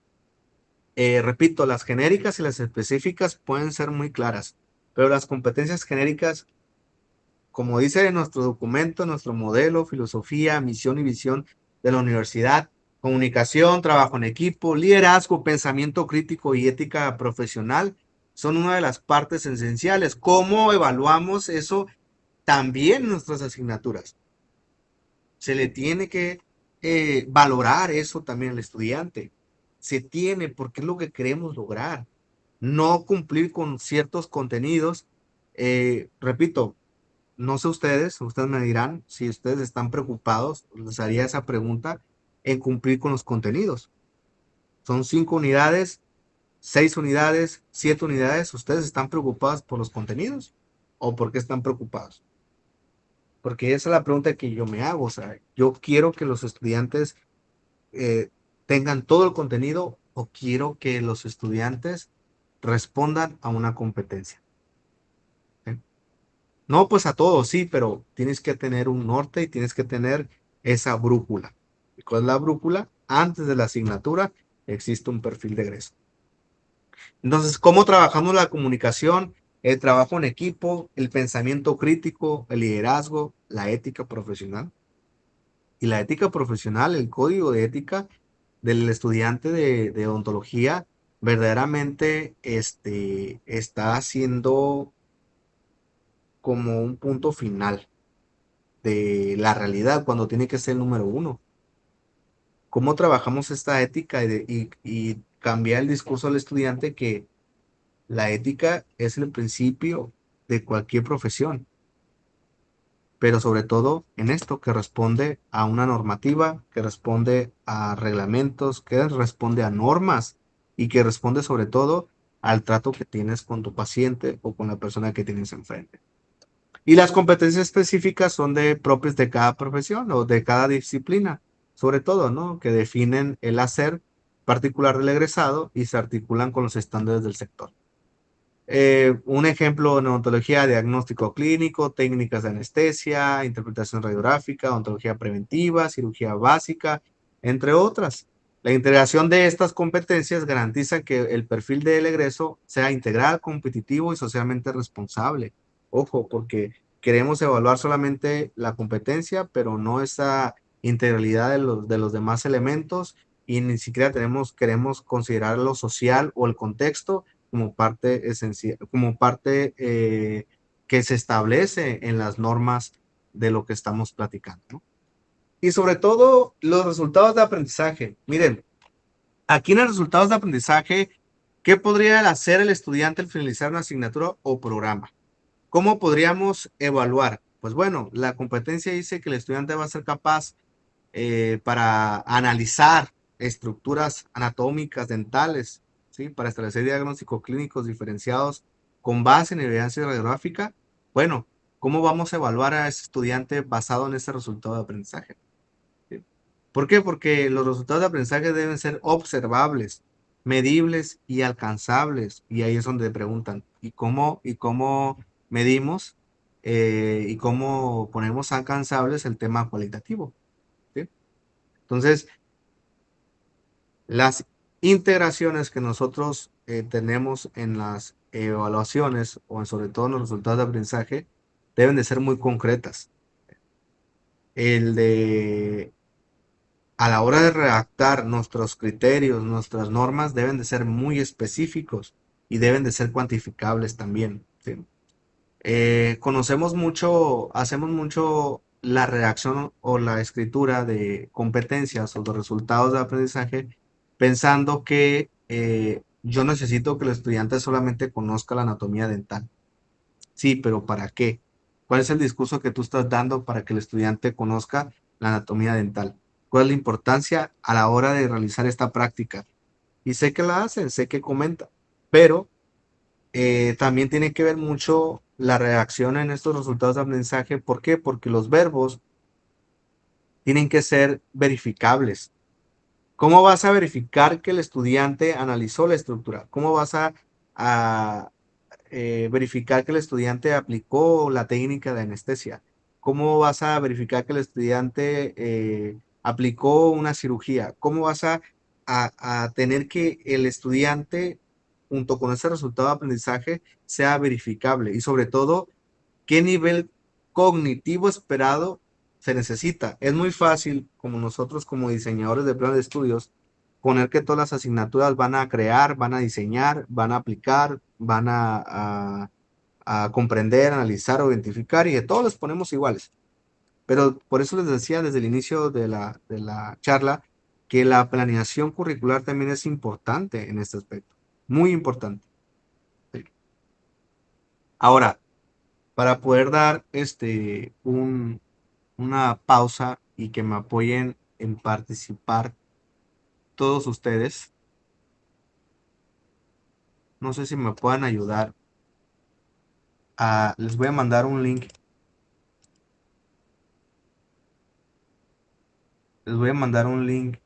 Speaker 2: repito, las genéricas y las específicas pueden ser muy claras, pero las competencias genéricas, como dice nuestro documento, nuestro modelo, filosofía, misión y visión de la universidad, comunicación, trabajo en equipo, liderazgo, pensamiento crítico y ética profesional, son una de las partes esenciales. ¿Cómo evaluamos eso también en nuestras asignaturas? Se le tiene que valorar eso también al estudiante. Se tiene, porque es lo que queremos lograr. No cumplir con ciertos contenidos. Repito, no sé ustedes me dirán si ustedes están preocupados, les haría esa pregunta, en cumplir con los contenidos. Son 5 unidades, 6 unidades, 7 unidades. ¿Ustedes están preocupados por los contenidos? ¿O por qué están preocupados? Porque esa es la pregunta que yo me hago. O sea, yo quiero que los estudiantes eh, tengan todo el contenido o quiero que los estudiantes respondan a una competencia. ¿Sí? No, pues a todos, sí, pero tienes que tener un norte y tienes que tener esa brújula. ¿Y cuál es la brújula? Antes de la asignatura existe un perfil de egreso. Entonces, ¿cómo trabajamos la comunicación, el trabajo en equipo, el pensamiento crítico, el liderazgo, la ética profesional? Y la ética profesional, el código de ética del estudiante de odontología, verdaderamente está haciendo como un punto final de la realidad cuando tiene que ser el número uno. ¿Cómo trabajamos esta ética y cambiar el discurso al estudiante que la ética es el principio de cualquier profesión, pero sobre todo en esto que responde a una normativa, que responde a reglamentos, que responde a normas y que responde sobre todo al trato que tienes con tu paciente o con la persona que tienes enfrente? Y las competencias específicas son propias de cada profesión o de cada disciplina, sobre todo, ¿no? Que definen el hacer particular del egresado y se articulan con los estándares del sector. Un ejemplo en odontología, diagnóstico clínico, técnicas de anestesia, interpretación radiográfica, odontología preventiva, cirugía básica, entre otras. La integración de estas competencias garantiza que el perfil del egreso sea integral, competitivo y socialmente responsable. Ojo, porque queremos evaluar solamente la competencia, pero no esa integralidad de los demás elementos y ni siquiera queremos considerar lo social o el contexto como parte esencial, como parte que se establece en las normas de lo que estamos platicando, ¿no? Y sobre todo los resultados de aprendizaje. Miren, aquí en los resultados de aprendizaje, ¿qué podría hacer el estudiante al finalizar una asignatura o programa? ¿Cómo podríamos evaluar? Pues bueno, la competencia dice que el estudiante va a ser capaz para analizar estructuras anatómicas dentales, ¿sí? Para establecer diagnósticos clínicos diferenciados con base en evidencia radiográfica. Bueno, ¿cómo vamos a evaluar a ese estudiante basado en ese resultado de aprendizaje? ¿Sí? ¿Por qué? Porque los resultados de aprendizaje deben ser observables, medibles y alcanzables. Y ahí es donde preguntan, ¿y cómo medimos y cómo ponemos alcanzables el tema cualitativo? ¿Sí? Entonces, las integraciones que nosotros tenemos en las evaluaciones o sobre todo en los resultados de aprendizaje deben de ser muy concretas. El de a la hora de redactar nuestros criterios, nuestras normas deben de ser muy específicos y deben de ser cuantificables también, ¿sí? Conocemos mucho, hacemos mucho la redacción o la escritura de competencias o de resultados de aprendizaje pensando que yo necesito que el estudiante solamente conozca la anatomía dental. Sí, pero ¿para qué? ¿Cuál es el discurso que tú estás dando para que el estudiante conozca la anatomía dental? ¿Cuál es la importancia a la hora de realizar esta práctica? Y sé que la hacen, sé que comenta, pero también tiene que ver mucho la reacción en estos resultados de aprendizaje. ¿Por qué? Porque los verbos tienen que ser verificables. ¿Cómo vas a verificar que el estudiante analizó la estructura? ¿Cómo vas a, verificar que el estudiante aplicó la técnica de anestesia? ¿Cómo vas a verificar que el estudiante aplicó una cirugía? ¿Cómo vas a tener que el estudiante, junto con ese resultado de aprendizaje, sea verificable? Y sobre todo, ¿qué nivel cognitivo esperado se necesita? Es muy fácil, como nosotros como diseñadores de planes de estudios, poner que todas las asignaturas van a crear, van a diseñar, van a aplicar, van a comprender, analizar o identificar y que todos los ponemos iguales. Pero por eso les decía desde el inicio de la charla que la planeación curricular también es importante en este aspecto, muy importante. Sí. Ahora, para poder dar una pausa y que me apoyen en participar todos ustedes, no sé si me puedan ayudar les voy a mandar un link, les voy a mandar un link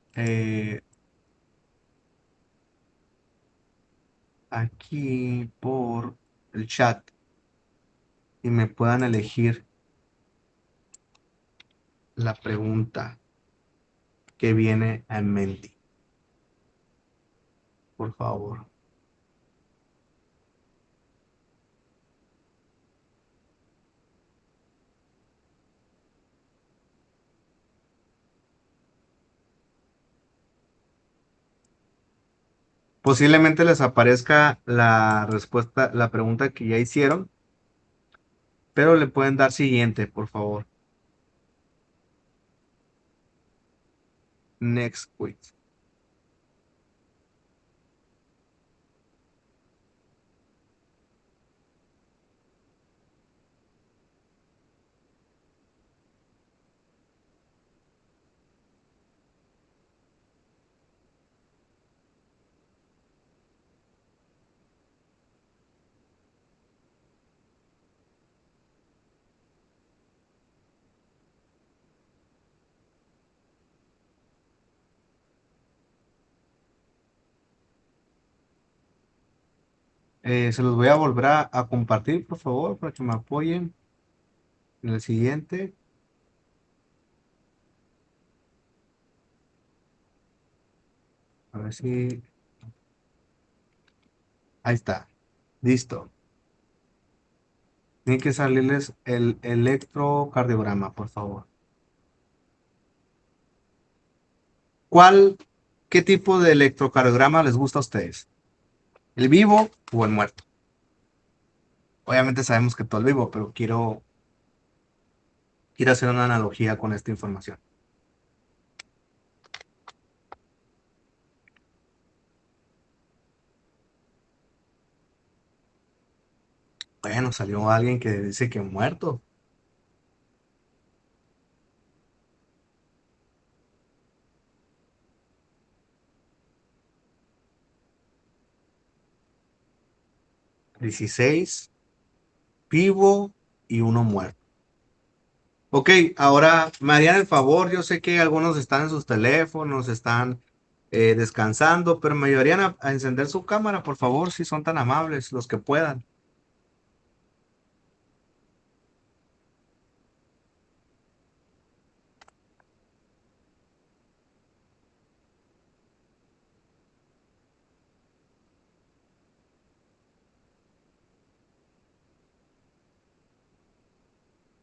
Speaker 2: aquí por el chat. y me puedan elegir la pregunta que viene en mente, por favor. Posiblemente les aparezca la respuesta, la pregunta que ya hicieron, pero le pueden dar siguiente, por favor. Next quiz. Se los voy a volver a compartir, por favor, para que me apoyen en el siguiente. A ver si... Ahí está. Listo. Tiene que salirles el electrocardiograma, por favor. ¿Cuál, qué tipo de electrocardiograma les gusta a ustedes? ¿El vivo o el muerto? Obviamente sabemos que todo el vivo, pero quiero hacer una analogía con esta información. Bueno, salió alguien que dice que muerto. Dieciséis vivo y uno muerto. Ok, ahora me harían el favor, yo sé que algunos están en sus teléfonos, están descansando, pero me ayudarían a encender su cámara, por favor, si son tan amables, los que puedan.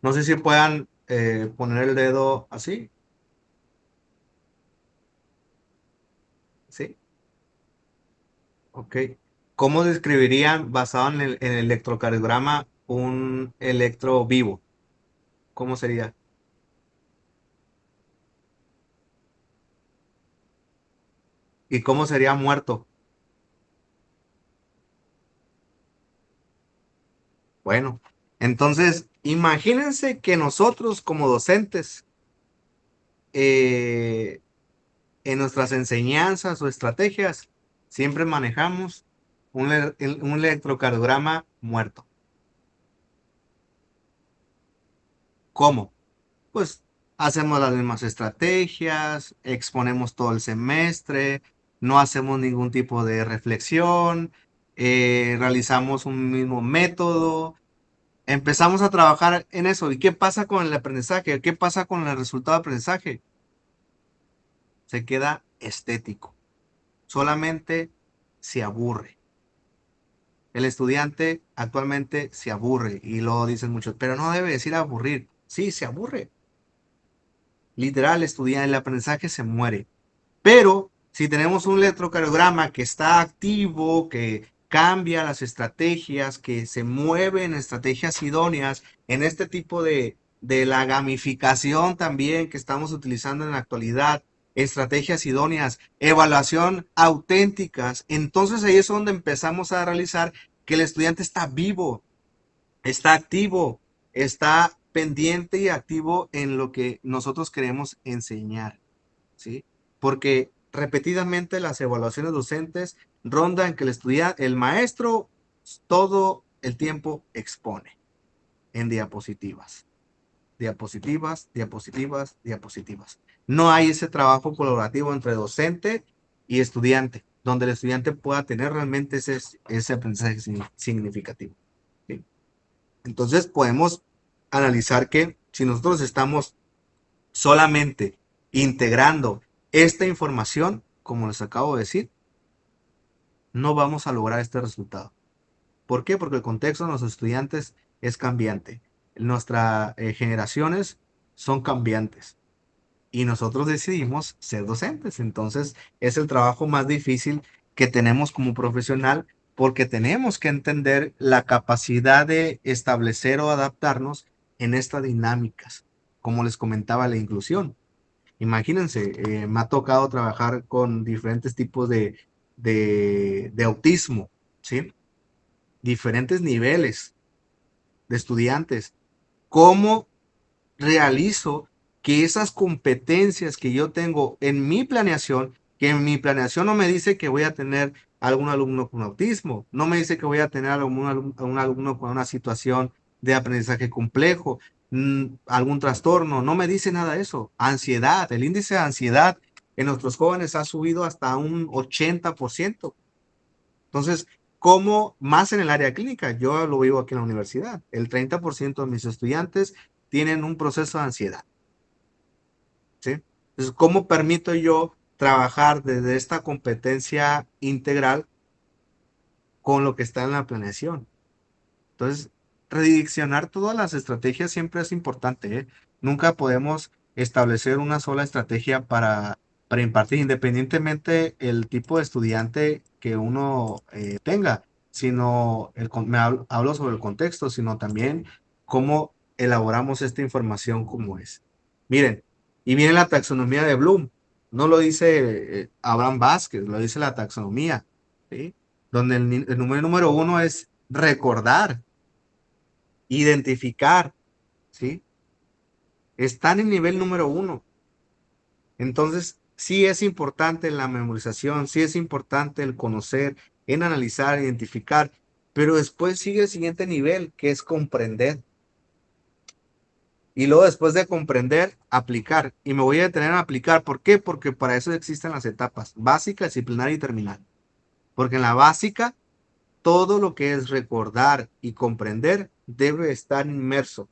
Speaker 2: No sé si puedan poner el dedo así, ¿sí? Ok. ¿Cómo describirían, basado en el electrocardiograma, un electro vivo? ¿Cómo sería? ¿Y cómo sería muerto? Bueno, entonces, imagínense que nosotros como docentes, eh, en nuestras enseñanzas o estrategias, siempre manejamos un electrocardiograma muerto. ¿Cómo? Pues hacemos las mismas estrategias, exponemos todo el semestre, no hacemos ningún tipo de reflexión, realizamos un mismo método, empezamos a trabajar en eso. ¿Y qué pasa con el aprendizaje? ¿Qué pasa con el resultado de aprendizaje? Se queda estético. Solamente se aburre. El estudiante actualmente se aburre y lo dicen muchos, pero no debe decir aburrir. Sí, se aburre. Literal, estudiar el aprendizaje se muere. Pero si tenemos un electrocardiograma que está activo, que cambia las estrategias, que se mueve en estrategias idóneas, en este tipo de la gamificación también que estamos utilizando en la actualidad, estrategias idóneas, evaluación auténticas, entonces ahí es donde empezamos a realizar que el estudiante está vivo, está activo, está pendiente y activo en lo que nosotros queremos enseñar. ¿Sí? Porque repetidamente las evaluaciones docentes rondan que el maestro todo el tiempo expone en diapositivas, diapositivas, diapositivas, diapositivas. No hay ese trabajo colaborativo entre docente y estudiante, donde el estudiante pueda tener realmente ese aprendizaje significativo. ¿Sí? Entonces podemos analizar que si nosotros estamos solamente integrando esta información, como les acabo de decir, no vamos a lograr este resultado. ¿Por qué? Porque el contexto de los estudiantes es cambiante. Nuestras generaciones son cambiantes y nosotros decidimos ser docentes. Entonces es el trabajo más difícil que tenemos como profesional porque tenemos que entender la capacidad de establecer o adaptarnos en estas dinámicas. Como les comentaba, la inclusión. Imagínense, me ha tocado trabajar con diferentes tipos de autismo, ¿sí? Diferentes niveles de estudiantes. ¿Cómo realizo que esas competencias que yo tengo en mi planeación, que en mi planeación no me dice que voy a tener algún alumno con autismo, no me dice que voy a tener un alumno con una situación de aprendizaje complejo, algún trastorno, no me dice nada de eso. Ansiedad, el índice de ansiedad en nuestros jóvenes ha subido hasta un 80%. Entonces, ¿cómo más en el área clínica? Yo lo vivo aquí en la universidad. El 30% de mis estudiantes tienen un proceso de ansiedad, ¿sí? Entonces, ¿cómo permito yo trabajar desde esta competencia integral con lo que está en la planeación? Entonces, redireccionar todas las estrategias siempre es importante, ¿eh? Nunca podemos establecer una sola estrategia para impartir, independientemente el tipo de estudiante que uno tenga, sino hablo sobre el contexto, sino también cómo elaboramos esta información como es. Miren, y viene la taxonomía de Bloom, no lo dice Abraham Vázquez, lo dice la taxonomía, ¿sí? Donde el número uno es recordar, identificar, ¿sí? Está en el nivel número uno. Entonces, sí es importante la memorización, sí es importante el conocer, en analizar, identificar, pero después sigue el siguiente nivel, que es comprender. Y luego después de comprender, aplicar. Y me voy a detener a aplicar. ¿Por qué? Porque para eso existen las etapas, básica, disciplinaria y terminal. Porque en la básica, todo lo que es recordar y comprender debe estar inmerso.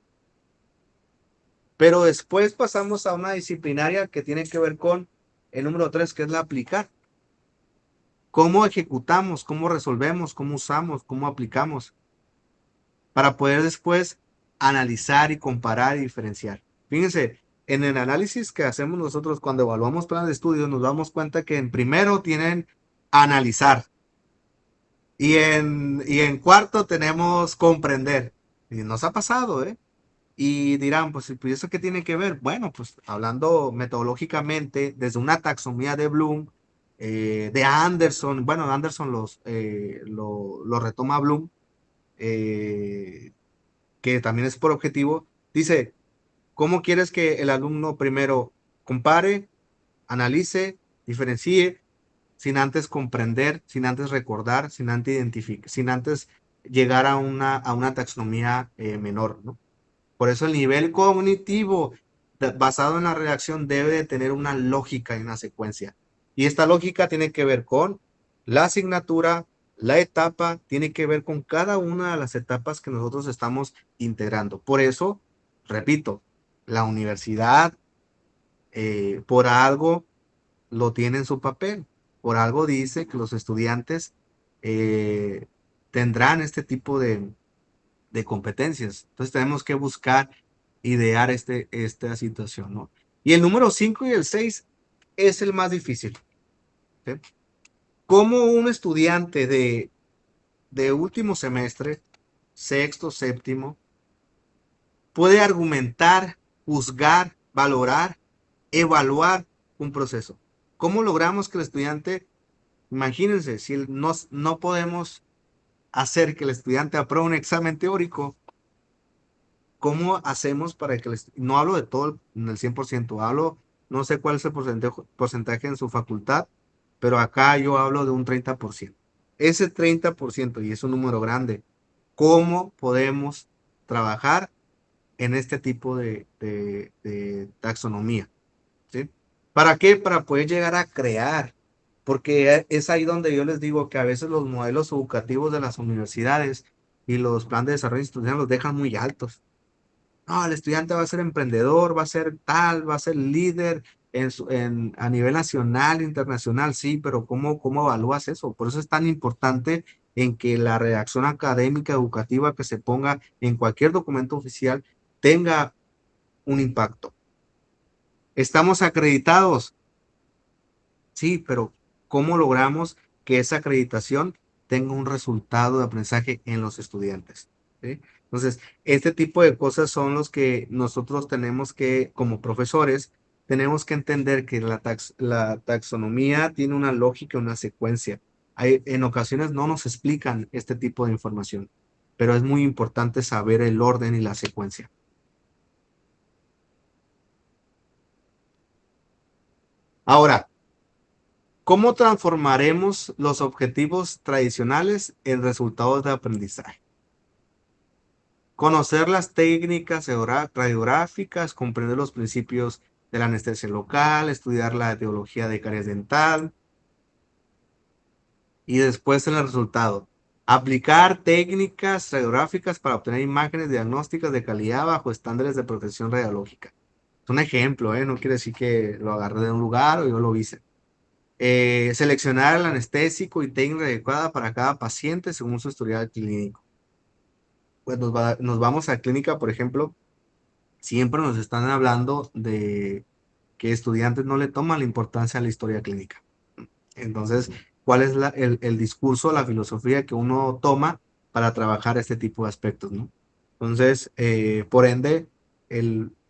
Speaker 2: Pero después pasamos a una disciplinaria que tiene que ver con el número 3, que es la aplicar. ¿Cómo ejecutamos? ¿Cómo resolvemos? ¿Cómo usamos? ¿Cómo aplicamos? Para poder después analizar y comparar y diferenciar. Fíjense, en el análisis que hacemos nosotros cuando evaluamos planes de estudio, nos damos cuenta que en primero tienen analizar y en cuarto tenemos comprender. Y nos ha pasado, ¿eh? Y dirán, pues ¿eso qué tiene que ver? Bueno, pues hablando metodológicamente, desde una taxonomía de Bloom, de Anderson, bueno, Anderson lo retoma Bloom, eh, que también es por objetivo, dice, ¿cómo quieres que el alumno primero compare, analice, diferencie, sin antes comprender, sin antes recordar, sin antes identificar, sin antes llegar a una taxonomía menor, ¿no? Por eso el nivel cognitivo basado en la redacción debe de tener una lógica y una secuencia. Y esta lógica tiene que ver con la asignatura, la etapa, tiene que ver con cada una de las etapas que nosotros estamos integrando. Por eso, repito, la universidad por algo lo tiene en su papel, por algo dice que los estudiantes eh, tendrán este tipo de competencias. Entonces tenemos que buscar idear esta situación, ¿no? Y el número 5 y el 6 es el más difícil. ¿Sí? ¿Cómo un estudiante de último semestre, sexto, séptimo, puede argumentar, juzgar, valorar, evaluar un proceso? ¿Cómo logramos que el estudiante, imagínense, si no podemos hacer que el estudiante apruebe un examen teórico, ¿cómo hacemos para que no hablo de todo el 100%, hablo, no sé cuál es el porcentaje en su facultad, pero acá yo hablo de un 30%. Ese 30%, y es un número grande, ¿cómo podemos trabajar en este tipo de taxonomía? ¿Sí? ¿Para qué? Para poder llegar a crear, porque es ahí donde yo les digo que a veces los modelos educativos de las universidades y los planes de desarrollo institucional los dejan muy altos. No, el estudiante va a ser emprendedor, va a ser tal, va a ser líder a nivel nacional, internacional, sí, pero ¿cómo evalúas eso? Por eso es tan importante en que la redacción académica educativa que se ponga en cualquier documento oficial tenga un impacto. ¿Estamos acreditados? Sí, pero ¿cómo logramos que esa acreditación tenga un resultado de aprendizaje en los estudiantes? ¿Sí? Entonces, este tipo de cosas son los que nosotros tenemos que, como profesores, tenemos que entender que la taxonomía tiene una lógica, una secuencia. En ocasiones no nos explican este tipo de información, pero es muy importante saber el orden y la secuencia. Ahora, ¿cómo transformaremos los objetivos tradicionales en resultados de aprendizaje? Conocer las técnicas radiográficas, comprender los principios de la anestesia local, estudiar la etiología de caries dental y después en el resultado. Aplicar técnicas radiográficas para obtener imágenes diagnósticas de calidad bajo estándares de protección radiológica. Es un ejemplo, ¿eh? No quiere decir que lo agarré de un lugar o yo lo hice. Seleccionar el anestésico y técnica adecuada para cada paciente según su historial clínico. Pues nos vamos a clínica, por ejemplo, siempre nos están hablando de que estudiantes no le toman la importancia a la historia clínica. Entonces, ¿cuál es el discurso, la filosofía que uno toma para trabajar este tipo de aspectos, ¿no? Entonces, por ende,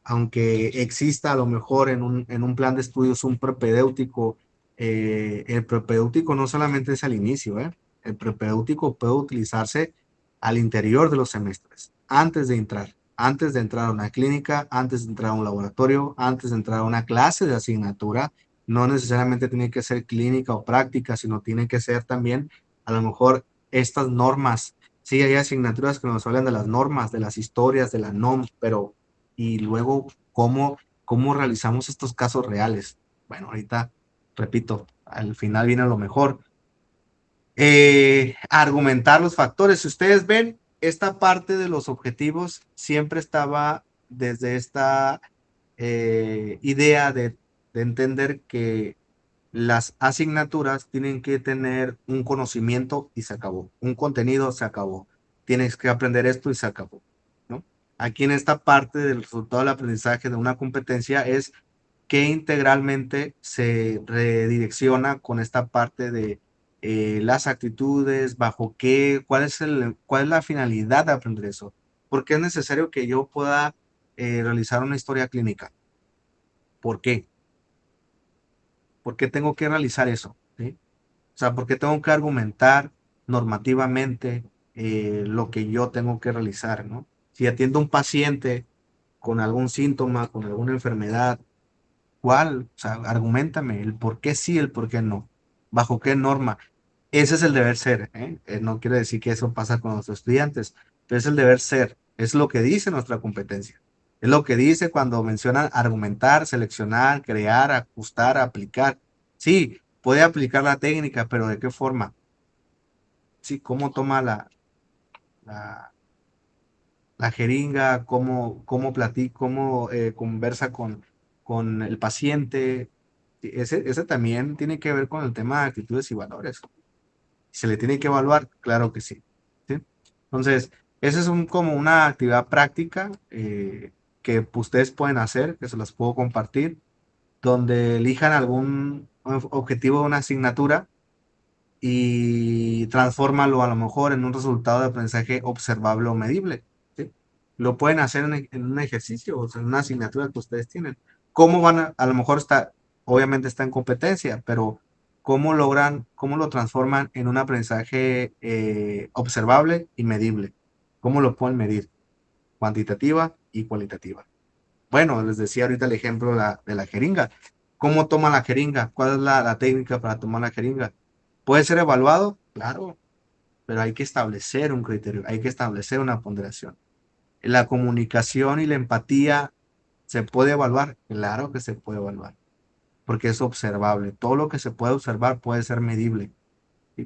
Speaker 2: aunque exista a lo mejor en un plan de estudios un propedéutico, el propedéutico no solamente es al inicio, ¿eh? El propedéutico puede utilizarse al interior de los semestres, antes de entrar a una clínica, antes de entrar a un laboratorio, antes de entrar a una clase de asignatura. No necesariamente tiene que ser clínica o práctica, sino tiene que ser también a lo mejor estas normas. Sí, hay asignaturas que nos hablan de las normas, de las historias, de la NOM, pero y luego cómo realizamos estos casos reales. Bueno, ahorita, repito, al final viene lo mejor. Argumentar los factores. Si ustedes ven, esta parte de los objetivos siempre estaba desde esta idea de entender que las asignaturas tienen que tener un conocimiento y se acabó, un contenido se acabó. Tienes que aprender esto y se acabó, ¿no? Aquí en esta parte del resultado del aprendizaje de una competencia es que integralmente se redirecciona con esta parte de las actitudes, bajo qué, cuál es la finalidad de aprender eso. ¿Por qué es necesario que yo pueda realizar una historia clínica? ¿Por qué? ¿Por qué tengo que realizar eso? ¿Sí? O sea, ¿por qué tengo que argumentar normativamente lo que yo tengo que realizar, ¿no? Si atiendo a un paciente con algún síntoma, con alguna enfermedad, ¿cuál? O sea, argumentame el por qué sí, el por qué no. ¿Bajo qué norma? Ese es el deber ser, ¿eh? No quiere decir que eso pasa con los estudiantes, pero es el deber ser. Es lo que dice nuestra competencia. Es lo que dice cuando mencionan argumentar, seleccionar, crear, ajustar, aplicar. Sí, puede aplicar la técnica, pero ¿de qué forma? Sí, cómo toma la, la jeringa, cómo platica, cómo conversa con el paciente. Sí, ese también tiene que ver con el tema de actitudes y valores. ¿Se le tiene que evaluar? Claro que sí. ¿Sí? Entonces, esa es como una actividad práctica que ustedes pueden hacer, que se las puedo compartir, donde elijan algún objetivo de una asignatura y transfórmalo a lo mejor en un resultado de aprendizaje observable o medible. ¿Sí? Lo pueden hacer en un ejercicio, o sea, en una asignatura que ustedes tienen. ¿Cómo van a lo mejor está, obviamente está en competencia, pero cómo lo transforman en un aprendizaje observable y medible? ¿Cómo lo pueden medir? Cuantitativa y cualitativa. Bueno, les decía ahorita el ejemplo de la jeringa. ¿Cómo toma la jeringa? ¿Cuál es la técnica para tomar la jeringa? ¿Puede ser evaluado? Claro, pero hay que establecer un criterio, hay que establecer una ponderación. La comunicación y la empatía, ¿se puede evaluar? Claro que se puede evaluar, porque es observable. Todo lo que se puede observar puede ser medible,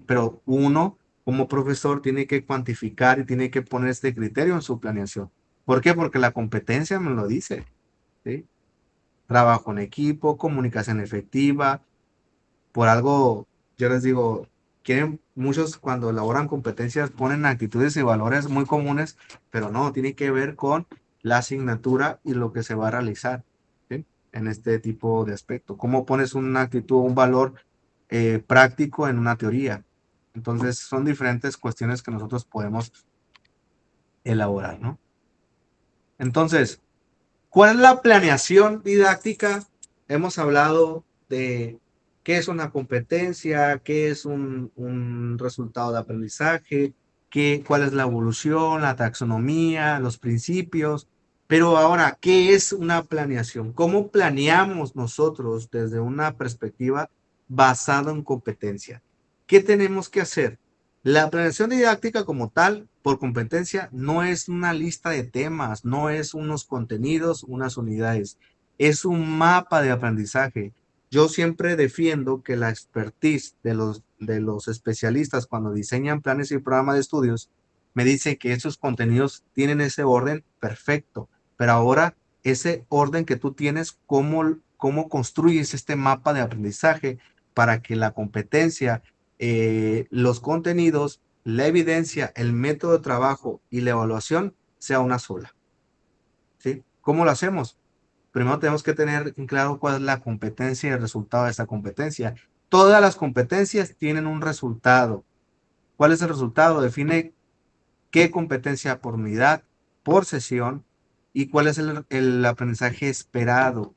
Speaker 2: pero uno como profesor tiene que cuantificar y tiene que poner este criterio en su planeación. ¿Por qué? Porque la competencia me lo dice, ¿sí? Trabajo en equipo, comunicación efectiva. Por algo, yo les digo, quieren muchos cuando elaboran competencias ponen actitudes y valores muy comunes, pero no, tiene que ver con la asignatura y lo que se va a realizar, ¿sí? En este tipo de aspecto. ¿Cómo pones una actitud, un valor práctico en una teoría? Entonces, son diferentes cuestiones que nosotros podemos elaborar, ¿no? Entonces, ¿cuál es la planeación didáctica? Hemos hablado de qué es una competencia, qué es un resultado de aprendizaje, cuál es la evolución, la taxonomía, los principios. Pero ahora, ¿qué es una planeación? ¿Cómo planeamos nosotros desde una perspectiva basada en competencia? ¿Qué tenemos que hacer? La planeación didáctica como tal, por competencia, no es una lista de temas, no es unos contenidos, unas unidades, es un mapa de aprendizaje. Yo siempre defiendo que la expertise de los especialistas cuando diseñan planes y programas de estudios me dice que esos contenidos tienen ese orden perfecto, pero ahora ese orden que tú tienes, ¿cómo construyes este mapa de aprendizaje para que la competencia los contenidos, la evidencia, el método de trabajo y la evaluación sea una sola? ¿Sí? ¿Cómo lo hacemos? Primero tenemos que tener en claro cuál es la competencia y el resultado de esa competencia. Todas las competencias tienen un resultado. ¿Cuál es el resultado? Define qué competencia por unidad, por sesión y cuál es el aprendizaje esperado.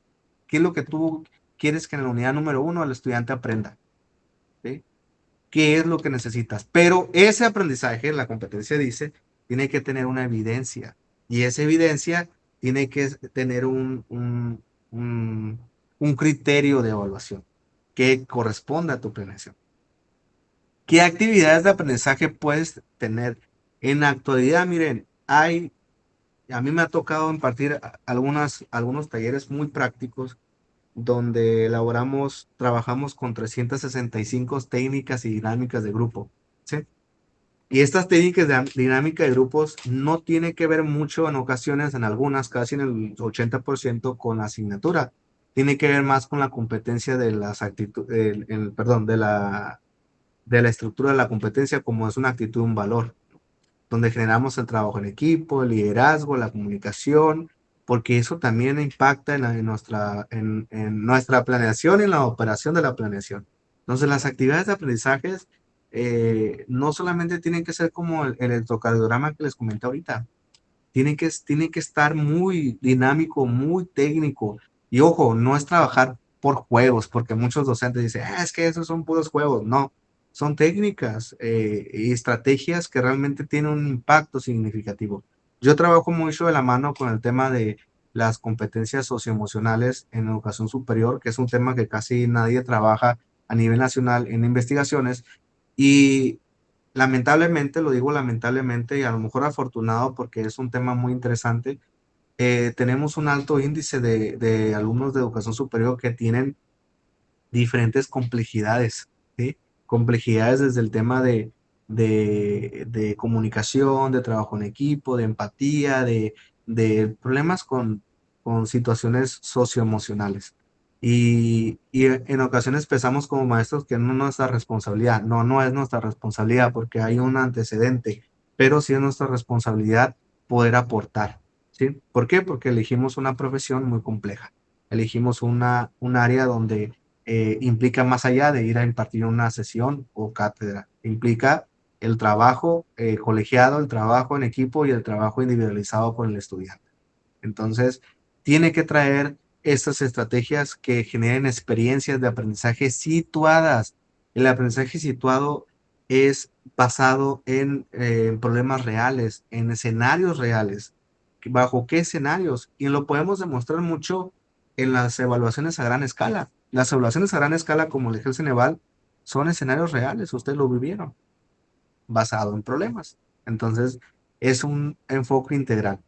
Speaker 2: ¿Qué es lo que tú quieres que en la unidad número 1 el estudiante aprenda? ¿Sí? ¿Qué es lo que necesitas? Pero ese aprendizaje, la competencia dice, tiene que tener una evidencia y esa evidencia tiene que tener un criterio de evaluación que corresponda a tu planeación. ¿Qué actividades de aprendizaje puedes tener? En la actualidad, miren, a mí me ha tocado impartir algunos talleres muy prácticos donde trabajamos con 365 técnicas y dinámicas de grupo, ¿sí? Y estas técnicas de dinámica de grupos no tienen que ver mucho en ocasiones, en algunas, casi en el 80% con la asignatura. Tiene que ver más con la competencia de las actitudes, perdón, de la estructura de la competencia como es una actitud, un valor donde generamos el trabajo en equipo, el liderazgo, la comunicación, porque eso también impacta en nuestra planeación y en la operación de la planeación. Entonces, las actividades de aprendizajes no solamente tienen que ser como el electrocardiograma que les comenté ahorita, tienen que estar muy dinámico, muy técnico. Y ojo, no es trabajar por juegos, porque muchos docentes dicen, es que esos son puros juegos. No, son técnicas y estrategias que realmente tienen un impacto significativo. Yo trabajo mucho de la mano con el tema de las competencias socioemocionales en educación superior, que es un tema que casi nadie trabaja a nivel nacional en investigaciones. Y lamentablemente, lo digo lamentablemente y a lo mejor afortunado porque es un tema muy interesante, tenemos un alto índice de alumnos de educación superior que tienen diferentes complejidades, ¿sí? Complejidades desde el tema de comunicación, de trabajo en equipo, de empatía, de problemas con situaciones socioemocionales. Y en ocasiones pensamos como maestros que no es nuestra responsabilidad. No, no es nuestra responsabilidad porque hay un antecedente, pero sí es nuestra responsabilidad poder aportar, ¿sí? ¿Por qué? Porque elegimos una profesión muy compleja. Elegimos un área donde implica más allá de ir a impartir una sesión o cátedra, implica el trabajo colegiado, el trabajo en equipo y el trabajo individualizado con el estudiante. Entonces, tiene que traer estas estrategias que generen experiencias de aprendizaje situadas. El aprendizaje situado es basado en problemas reales, en escenarios reales. ¿Bajo qué escenarios? Y lo podemos demostrar mucho en las evaluaciones a gran escala. Las evaluaciones a gran escala, como le dije el Ceneval, son escenarios reales, ustedes lo vivieron, basado en problemas. Entonces, es un enfoque integral.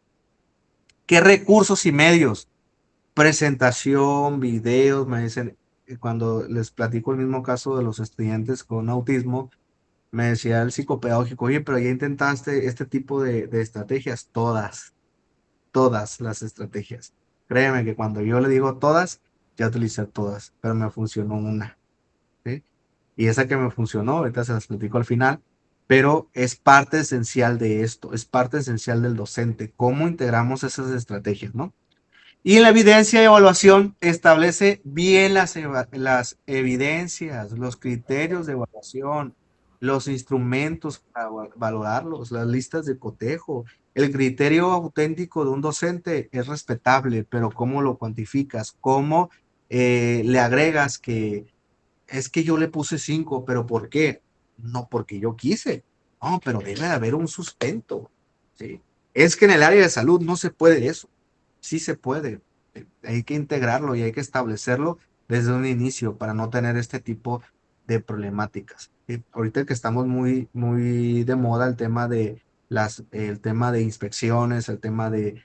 Speaker 2: ¿Qué recursos y medios? Presentación, videos, me dicen, cuando les platico el mismo caso de los estudiantes con autismo, Me decía el psicopedagógico, oye, pero ya intentaste este tipo de estrategias, todas las estrategias. Créeme que cuando yo le digo todas, ya utilicé todas, pero me funcionó una, ¿sí? Y esa que me funcionó, ahorita se las platico al final, pero es parte esencial de esto, es parte esencial del docente, cómo integramos esas estrategias, ¿no? Y la evidencia y evaluación establece bien las evidencias, los criterios de evaluación, los instrumentos para valorarlos, las listas de cotejo. El criterio auténtico de un docente es respetable, pero ¿cómo lo cuantificas? ¿Cómo le agregas que es que yo le puse 5, pero ¿por qué? No porque yo quise. No, pero debe de haber un sustento, ¿sí? Es que en el área de salud no se puede eso. Sí se puede. Hay que integrarlo y hay que establecerlo desde un inicio para no tener este tipo de problemáticas. ¿Sí? Ahorita que estamos muy de moda el tema de inspecciones, el tema de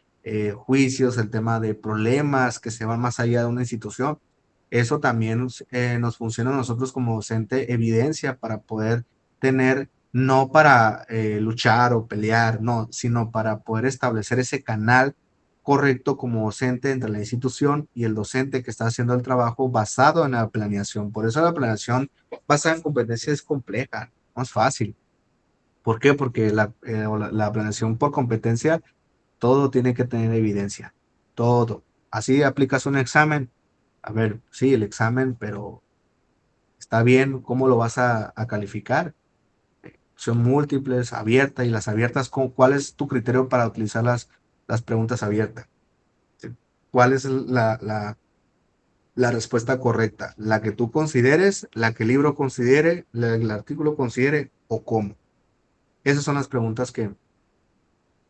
Speaker 2: juicios, el tema de problemas que se van más allá de una institución, eso también nos funciona a nosotros como docente evidencia para poder tener, no para luchar o pelear, no, sino para poder establecer ese canal correcto como docente entre la institución y el docente que está haciendo el trabajo basado en la planeación. Por eso la planeación basada en competencia es compleja, no es fácil. ¿Por qué? Porque la planeación por competencia, todo tiene que tener evidencia, todo. Así aplicas un examen. A ver, sí, el examen, pero está bien, ¿cómo lo vas a calificar? Son múltiples, abiertas, y las abiertas, ¿cuál es tu criterio para utilizar las preguntas abiertas? ¿Sí? ¿Cuál es la respuesta correcta? ¿La que tú consideres, la que el libro considere, el artículo considere o cómo? Esas son las preguntas que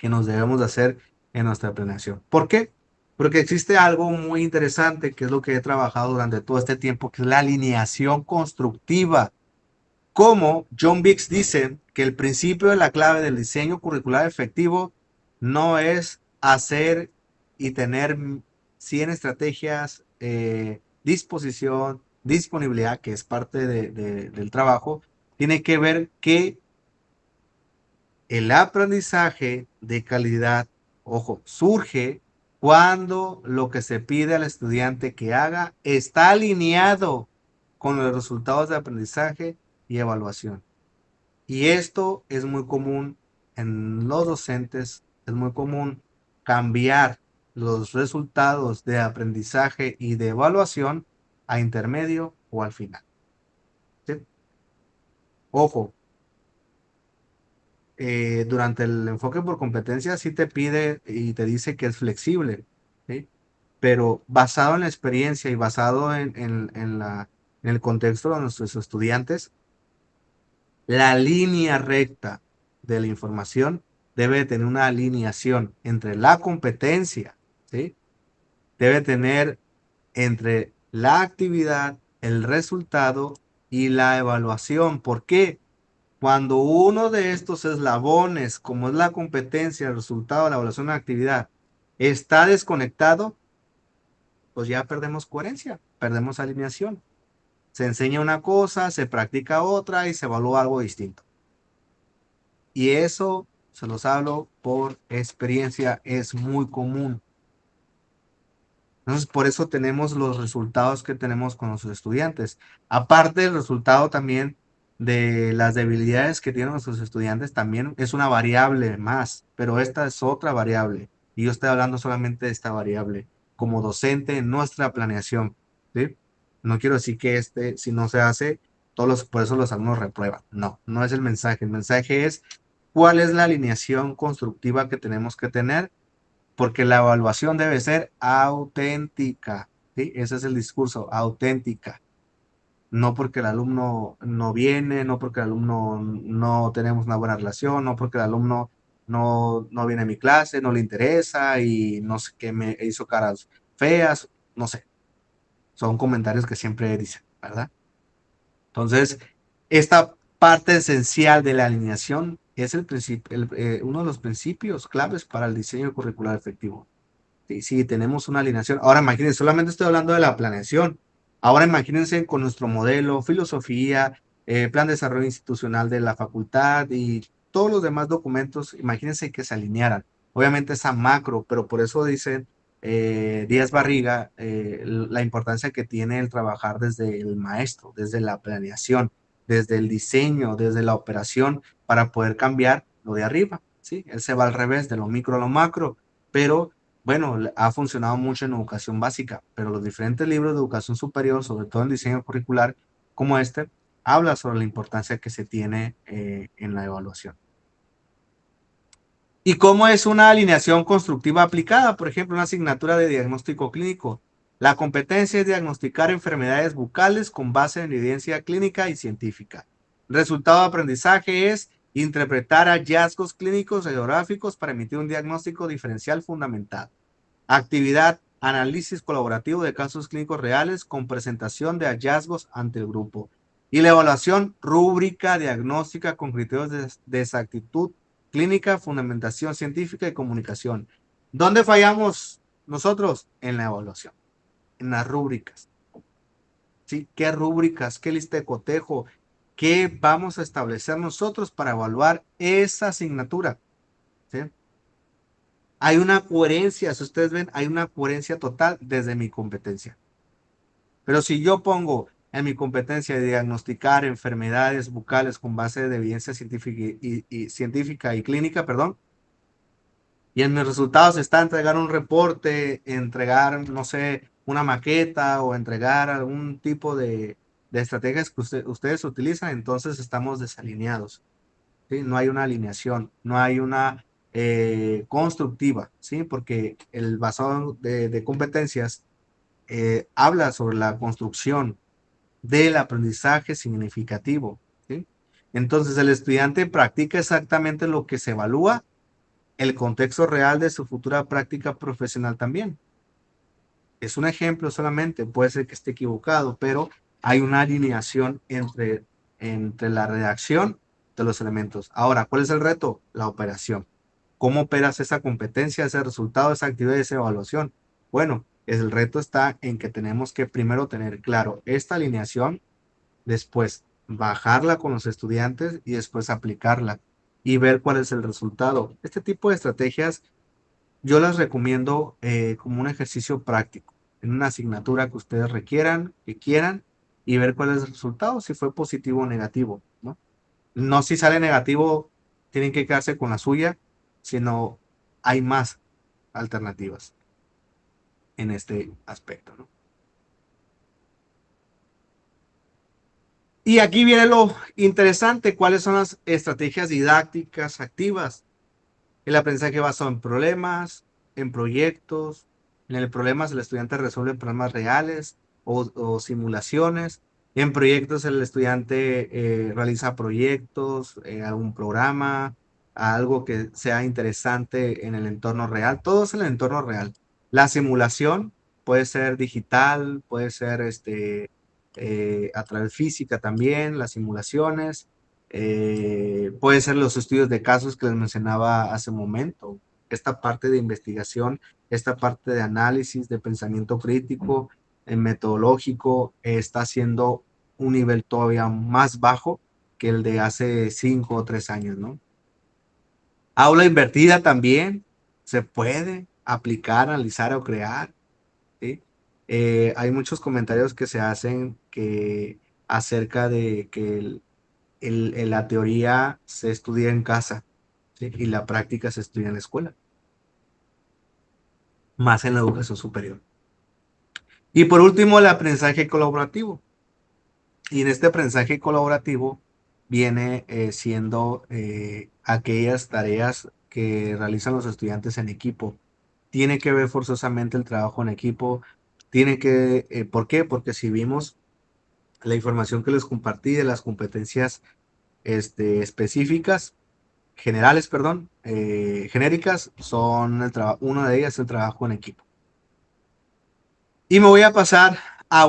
Speaker 2: nos debemos de hacer en nuestra planeación. ¿Por qué? Porque existe algo muy interesante que es lo que he trabajado durante todo este tiempo, que es la alineación constructiva. Como John Biggs dice que el principio de la clave del diseño curricular efectivo no es hacer y tener 100 estrategias, disposición, disponibilidad, que es parte del trabajo, tiene que ver que el aprendizaje de calidad, ojo, surge cuando lo que se pide al estudiante que haga está alineado con los resultados de aprendizaje y evaluación. Y esto es muy común en los docentes, es muy común cambiar los resultados de aprendizaje y de evaluación a intermedio o al final. ¿Sí? Ojo, durante el enfoque por competencia sí te pide y te dice que es flexible, ¿sí? Pero basado en la experiencia y basado en el contexto de nuestros estudiantes, la línea recta de la información debe tener una alineación entre la competencia, ¿sí? Debe tener entre la actividad, el resultado y la evaluación. ¿Por qué? Cuando uno de estos eslabones, como es la competencia, el resultado, la evaluación, la actividad, está desconectado, pues ya perdemos coherencia, perdemos alineación. Se enseña una cosa, se practica otra y se evalúa algo distinto. Y eso, se los hablo por experiencia, es muy común. Entonces, por eso tenemos los resultados que tenemos con los estudiantes. Aparte del resultado también de las debilidades que tienen nuestros estudiantes, también es una variable más, pero esta es otra variable. Y yo estoy hablando solamente de esta variable como docente en nuestra planeación, ¿sí? No quiero decir que si no se hace, por eso los alumnos reprueban. No, no es el mensaje. El mensaje es cuál es la alineación constructiva que tenemos que tener, porque la evaluación debe ser auténtica, ¿sí? Ese es el discurso, auténtica. No porque el alumno no viene, no porque el alumno no tenemos una buena relación, no porque el alumno no viene a mi clase, no le interesa y no sé qué me hizo caras feas, no sé. Son comentarios que siempre dicen, ¿verdad? Entonces, esta parte esencial de la alineación es uno de los principios claves para el diseño curricular efectivo. Sí, sí, tenemos una alineación. Ahora imagínense, solamente estoy hablando de la planeación. Ahora imagínense con nuestro modelo, filosofía, plan de desarrollo institucional de la facultad y todos los demás documentos, imagínense que se alinearan. Obviamente es a macro, pero por eso dicen Díaz Barriga la importancia que tiene el trabajar desde el maestro, desde la planeación, desde el diseño, desde la operación, para poder cambiar lo de arriba, ¿sí? Él se va al revés, de lo micro a lo macro, pero bueno, ha funcionado mucho en educación básica, pero los diferentes libros de educación superior, sobre todo en diseño curricular, como este, habla sobre la importancia que se tiene en la evaluación. ¿Y cómo es una alineación constructiva aplicada? Por ejemplo, una asignatura de diagnóstico clínico. La competencia es diagnosticar enfermedades bucales con base en evidencia clínica y científica. Resultado de aprendizaje es interpretar hallazgos clínicos radiográficos para emitir un diagnóstico diferencial fundamentado. Actividad, análisis colaborativo de casos clínicos reales con presentación de hallazgos ante el grupo. Y la evaluación, rúbrica diagnóstica con criterios de exactitud clínica, fundamentación científica y comunicación. ¿Dónde fallamos nosotros? En la evaluación, en las rúbricas. ¿Sí? ¿Qué rúbricas? ¿Qué lista de cotejo? ¿Qué vamos a establecer nosotros para evaluar esa asignatura? ¿Sí? Hay una coherencia, si ustedes ven, hay una coherencia total desde mi competencia. Pero si yo pongo en mi competencia de diagnosticar enfermedades bucales con base de evidencia científica y clínica, perdón, y en mis resultados está entregar un reporte, entregar, no sé, una maqueta o entregar algún tipo de estrategias que ustedes utilizan, entonces estamos desalineados. ¿Sí? No hay una alineación, no hay una constructiva, ¿sí? Porque el basado de competencias habla sobre la construcción del aprendizaje significativo, ¿sí? Entonces el estudiante practica exactamente lo que se evalúa, el contexto real de su futura práctica profesional también. Es un ejemplo solamente, puede ser que esté equivocado, pero hay una alineación entre la redacción de los elementos. Ahora, ¿cuál es el reto? La operación. ¿Cómo operas esa competencia, ese resultado, esa actividad, esa evaluación? Bueno, el reto está en que tenemos que primero tener claro esta alineación, después bajarla con los estudiantes y después aplicarla y ver cuál es el resultado. Este tipo de estrategias yo las recomiendo como un ejercicio práctico, en una asignatura que ustedes requieran, que quieran, y ver cuál es el resultado, si fue positivo o negativo, ¿no? No si sale negativo, tienen que quedarse con la suya, sino hay más alternativas en este aspecto, ¿no? Y aquí viene lo interesante, cuáles son las estrategias didácticas activas. El aprendizaje basado en problemas, en proyectos. En el problemas el estudiante resuelve problemas reales o simulaciones. En proyectos el estudiante realiza proyectos, algún programa, algo que sea interesante en el entorno real. Todo es en el entorno real. La simulación puede ser digital, puede ser a través física también, las simulaciones. Puede ser los estudios de casos que les mencionaba hace un momento, esta parte de investigación, esta parte de análisis, de pensamiento crítico, metodológico, está siendo un nivel todavía más bajo que el de hace 5 o 3 años, ¿no? Aula invertida también se puede aplicar, analizar o crear, ¿sí? Hay muchos comentarios que se hacen acerca de que la teoría se estudia en casa, ¿sí? Y la práctica se estudia en la escuela, más en la educación superior. Y por último, el aprendizaje colaborativo. Y en este aprendizaje colaborativo viene siendo aquellas tareas que realizan los estudiantes en equipo. Tiene que ver forzosamente el trabajo en equipo. ¿Por qué? Porque si vimos la información que les compartí de las competencias específicas, generales, perdón, genéricas, una de ellas es el trabajo en equipo. Y me voy a pasar a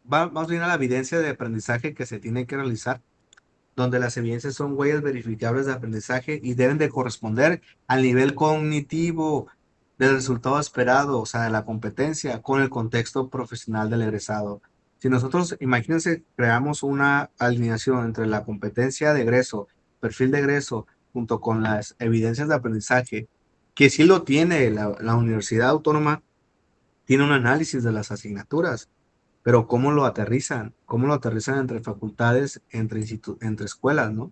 Speaker 2: vamos bien a la evidencia de aprendizaje que se tiene que realizar, donde las evidencias son huellas verificables de aprendizaje y deben de corresponder al nivel cognitivo del resultado esperado, o sea, de la competencia, con el contexto profesional del egresado. Si nosotros, imagínense, creamos una alineación entre la competencia de egreso, perfil de egreso, junto con las evidencias de aprendizaje, que sí lo tiene la Universidad Autónoma, tiene un análisis de las asignaturas, pero ¿cómo lo aterrizan? ¿Cómo lo aterrizan entre facultades, entre escuelas, ¿no?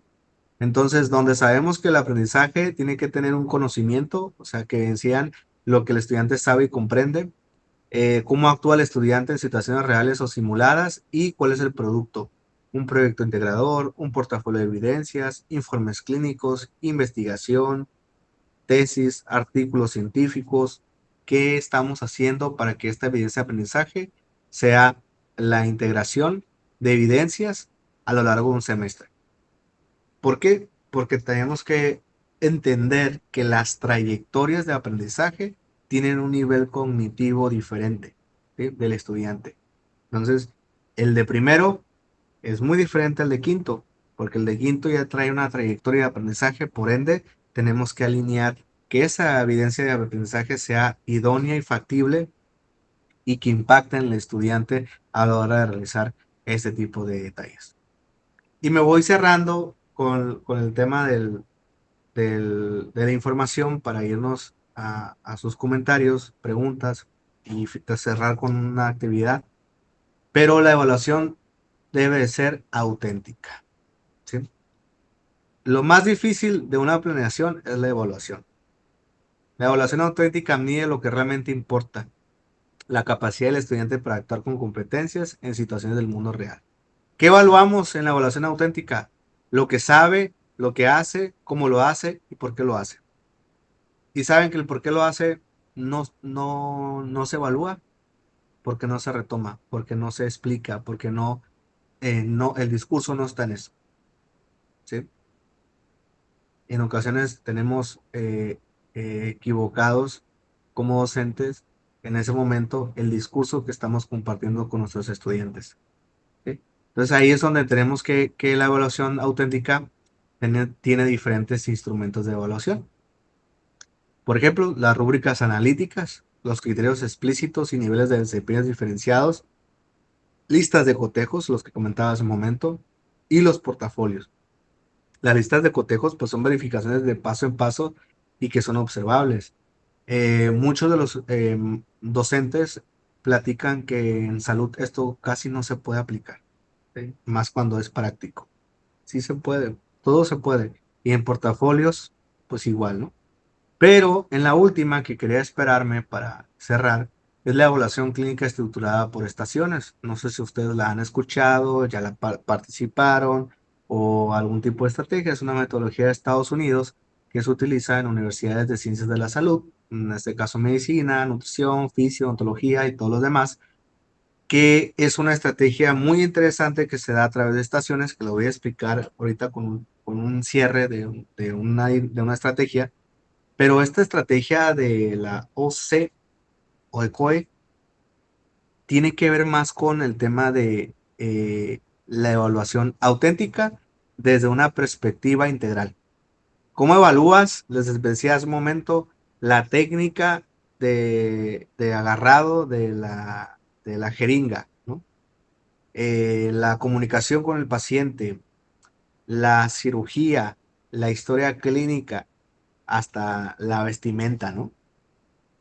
Speaker 2: Entonces, donde sabemos que el aprendizaje tiene que tener un conocimiento, o sea, que enseñan lo que el estudiante sabe y comprende, cómo actúa el estudiante en situaciones reales o simuladas y cuál es el producto. Un proyecto integrador, un portafolio de evidencias, informes clínicos, investigación, tesis, artículos científicos. ¿Qué estamos haciendo para que esta evidencia de aprendizaje sea la integración de evidencias a lo largo de un semestre? ¿Por qué? Porque tenemos que entender que las trayectorias de aprendizaje tienen un nivel cognitivo diferente, ¿sí?, del estudiante. Entonces, el de primero es muy diferente al de quinto, porque el de quinto ya trae una trayectoria de aprendizaje, por ende, tenemos que alinear que esa evidencia de aprendizaje sea idónea y factible y que impacte en el estudiante a la hora de realizar este tipo de detalles. Y me voy cerrando con el tema de la información para irnos a sus comentarios, preguntas y cerrar con una actividad. Pero la evaluación debe de ser auténtica, ¿sí? Lo más difícil de una planeación es la evaluación. La evaluación auténtica mide lo que realmente importa, la capacidad del estudiante para actuar con competencias en situaciones del mundo real. ¿Qué evaluamos en la evaluación auténtica? Lo que sabe, lo que hace, cómo lo hace y por qué lo hace. Y saben que el por qué lo hace no se evalúa, porque no se retoma, porque no se explica, porque el discurso no está en eso, ¿sí? En ocasiones tenemos equivocados como docentes en ese momento el discurso que estamos compartiendo con nuestros estudiantes, ¿sí? Entonces ahí es donde tenemos que la evaluación auténtica tiene diferentes instrumentos de evaluación. Por ejemplo, las rúbricas analíticas, los criterios explícitos y niveles de desempeños diferenciados, listas de cotejos, los que comentaba hace un momento, y los portafolios. Las listas de cotejos pues son verificaciones de paso en paso y que son observables. Muchos de los docentes platican que en salud esto casi no se puede aplicar, ¿sí?, más cuando es práctico. Sí se puede, todo se puede. Y en portafolios, pues igual, ¿no? Pero en la última que quería esperarme para cerrar es la evaluación clínica estructurada por estaciones. No sé si ustedes la han escuchado, ya la participaron o algún tipo de estrategia. Es una metodología de Estados Unidos que se utiliza en universidades de ciencias de la salud, en este caso medicina, nutrición, fisio, ontología y todos los demás, que es una estrategia muy interesante que se da a través de estaciones, que lo voy a explicar ahorita con un cierre de una estrategia. Pero esta estrategia de la OC o de COE tiene que ver más con el tema de la evaluación auténtica desde una perspectiva integral. ¿Cómo evalúas? Les decía hace un momento, la técnica de agarrado de la jeringa, ¿no? La comunicación con el paciente, la cirugía, la historia clínica, hasta la vestimenta, ¿no?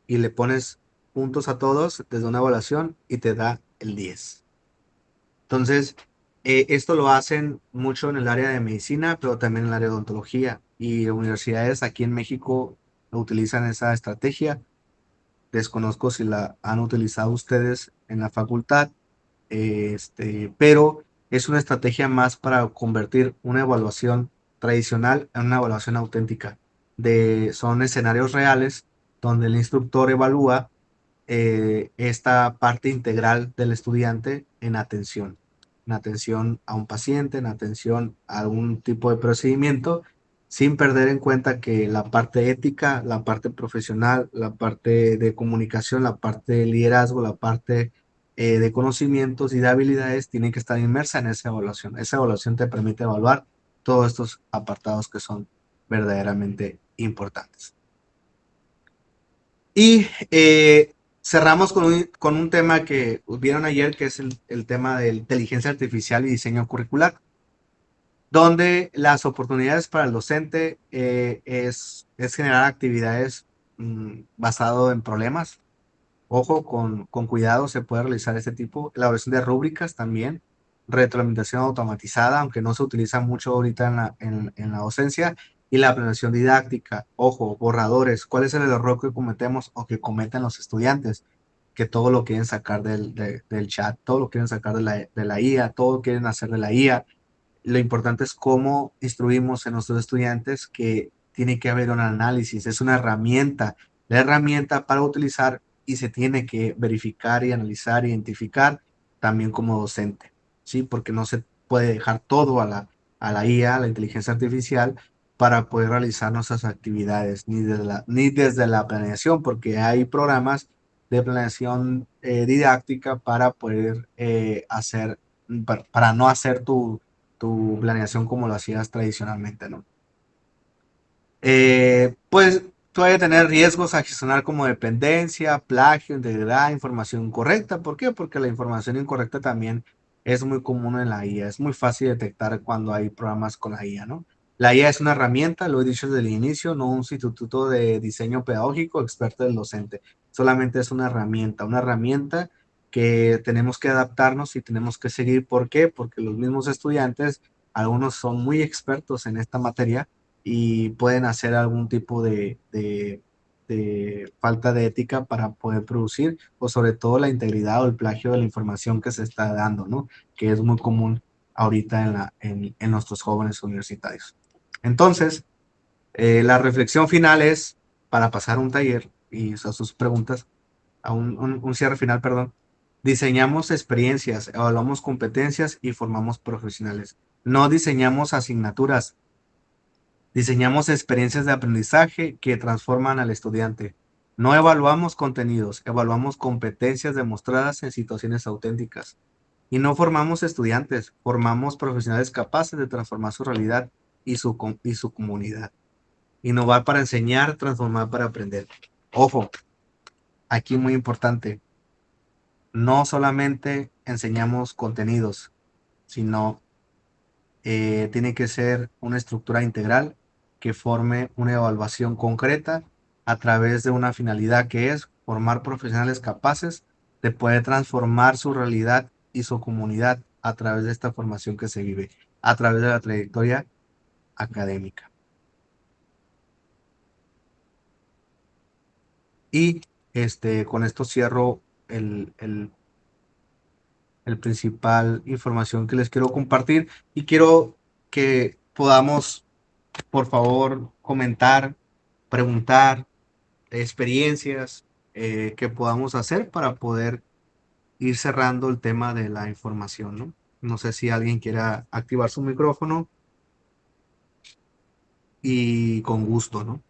Speaker 2: Y le pones puntos a todos desde una evaluación y te da el 10. Entonces, esto lo hacen mucho en el área de medicina, pero también en el área de odontología. Y universidades aquí en México utilizan esa estrategia. Desconozco si la han utilizado ustedes en la facultad, pero es una estrategia más para convertir una evaluación tradicional en una evaluación auténtica. Son escenarios reales donde el instructor evalúa esta parte integral del estudiante en atención a un paciente, en atención a algún tipo de procedimiento, sin perder en cuenta que la parte ética, la parte profesional, la parte de comunicación, la parte de liderazgo, la parte de conocimientos y de habilidades tienen que estar inmersa en esa evaluación. Esa evaluación te permite evaluar todos estos apartados que son verdaderamente importantes. Y cerramos con un tema que vieron ayer, que es el tema de inteligencia artificial y diseño curricular, donde las oportunidades para el docente es generar actividades basado en problemas. Ojo, con cuidado se puede realizar este tipo, elaboración de rúbricas también, retroalimentación automatizada, aunque no se utiliza mucho ahorita en la docencia, y la planeación didáctica. Ojo, borradores, ¿cuál es el error que cometemos o que cometen los estudiantes? Que todo lo quieren sacar del chat, todo lo quieren sacar de la IA, todo quieren hacer de la IA. Lo importante es cómo instruimos en nuestros estudiantes que tiene que haber un análisis, es una herramienta, la herramienta para utilizar y se tiene que verificar y analizar, identificar también como docente, ¿sí? Porque no se puede dejar todo a la IA, a la inteligencia artificial, para poder realizar nuestras actividades, ni desde la planeación, porque hay programas de planeación didáctica para poder hacer, para no hacer tu planeación como lo hacías tradicionalmente, ¿no? Pues puede tener riesgos a gestionar como dependencia, plagio, integridad, información incorrecta. ¿Por qué? Porque la información incorrecta también es muy común en la IA. Es muy fácil detectar cuando hay programas con la IA, ¿no? La IA es una herramienta, lo he dicho desde el inicio, no un sustituto de diseño pedagógico experto del docente. Solamente es una herramienta que tenemos que adaptarnos y tenemos que seguir. ¿Por qué? Porque los mismos estudiantes, algunos son muy expertos en esta materia y pueden hacer algún tipo de falta de ética para poder producir, o sobre todo la integridad o el plagio de la información que se está dando, ¿no? Que es muy común ahorita en nuestros jóvenes universitarios. Entonces, la reflexión final es, para pasar un taller y a sus preguntas, a un cierre final, perdón, diseñamos experiencias, evaluamos competencias y formamos profesionales. No diseñamos asignaturas, diseñamos experiencias de aprendizaje que transforman al estudiante. No evaluamos contenidos, evaluamos competencias demostradas en situaciones auténticas. Y no formamos estudiantes, formamos profesionales capaces de transformar su realidad y su comunidad. Innovar para enseñar, transformar para aprender. Ojo, aquí muy importante, no solamente enseñamos contenidos, sino tiene que ser una estructura integral que forme una evaluación concreta a través de una finalidad que es formar profesionales capaces de poder transformar su realidad y su comunidad a través de esta formación que se vive, a través de la trayectoria académica. Y con esto cierro el principal información que les quiero compartir y quiero que podamos, por favor, comentar, preguntar experiencias que podamos hacer para poder ir cerrando el tema de la información, ¿no? No sé si alguien quiera activar su micrófono y con gusto, ¿no?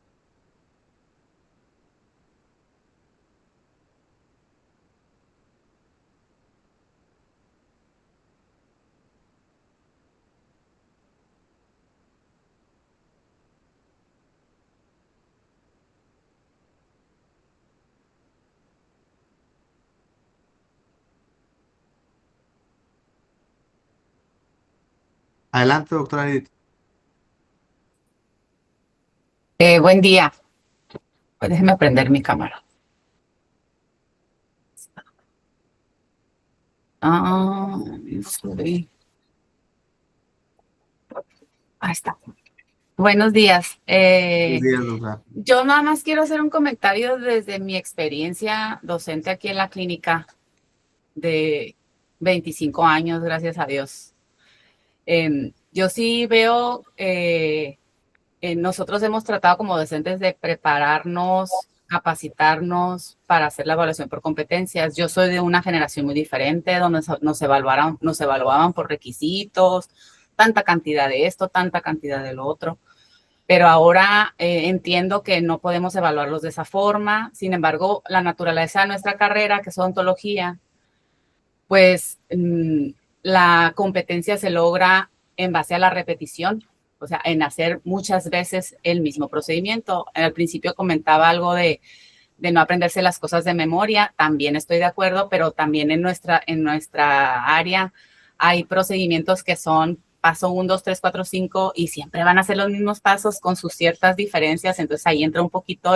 Speaker 2: Adelante, doctora Edith.
Speaker 3: Buen día. Déjeme prender mi cámara. Ah, sí. Ahí está. Buenos días.
Speaker 2: Buenos días, doctora.
Speaker 3: Yo nada más quiero hacer un comentario desde mi experiencia docente aquí en la clínica de 25 años, gracias a Dios. Yo sí veo, nosotros hemos tratado como docentes de prepararnos, capacitarnos para hacer la evaluación por competencias. Yo soy de una generación muy diferente, donde nos evaluaban por requisitos, tanta cantidad de esto, tanta cantidad de lo otro. Pero ahora entiendo que no podemos evaluarlos de esa forma. Sin embargo, la naturaleza de nuestra carrera, que es odontología, pues la competencia se logra en base a la repetición, o sea, en hacer muchas veces el mismo procedimiento. Al principio comentaba algo de de no aprenderse las cosas de memoria, también estoy de acuerdo, pero también en nuestra área hay procedimientos que son paso 1, 2, 3, 4, 5 y siempre van a ser los mismos pasos con sus ciertas diferencias, entonces ahí entra un poquito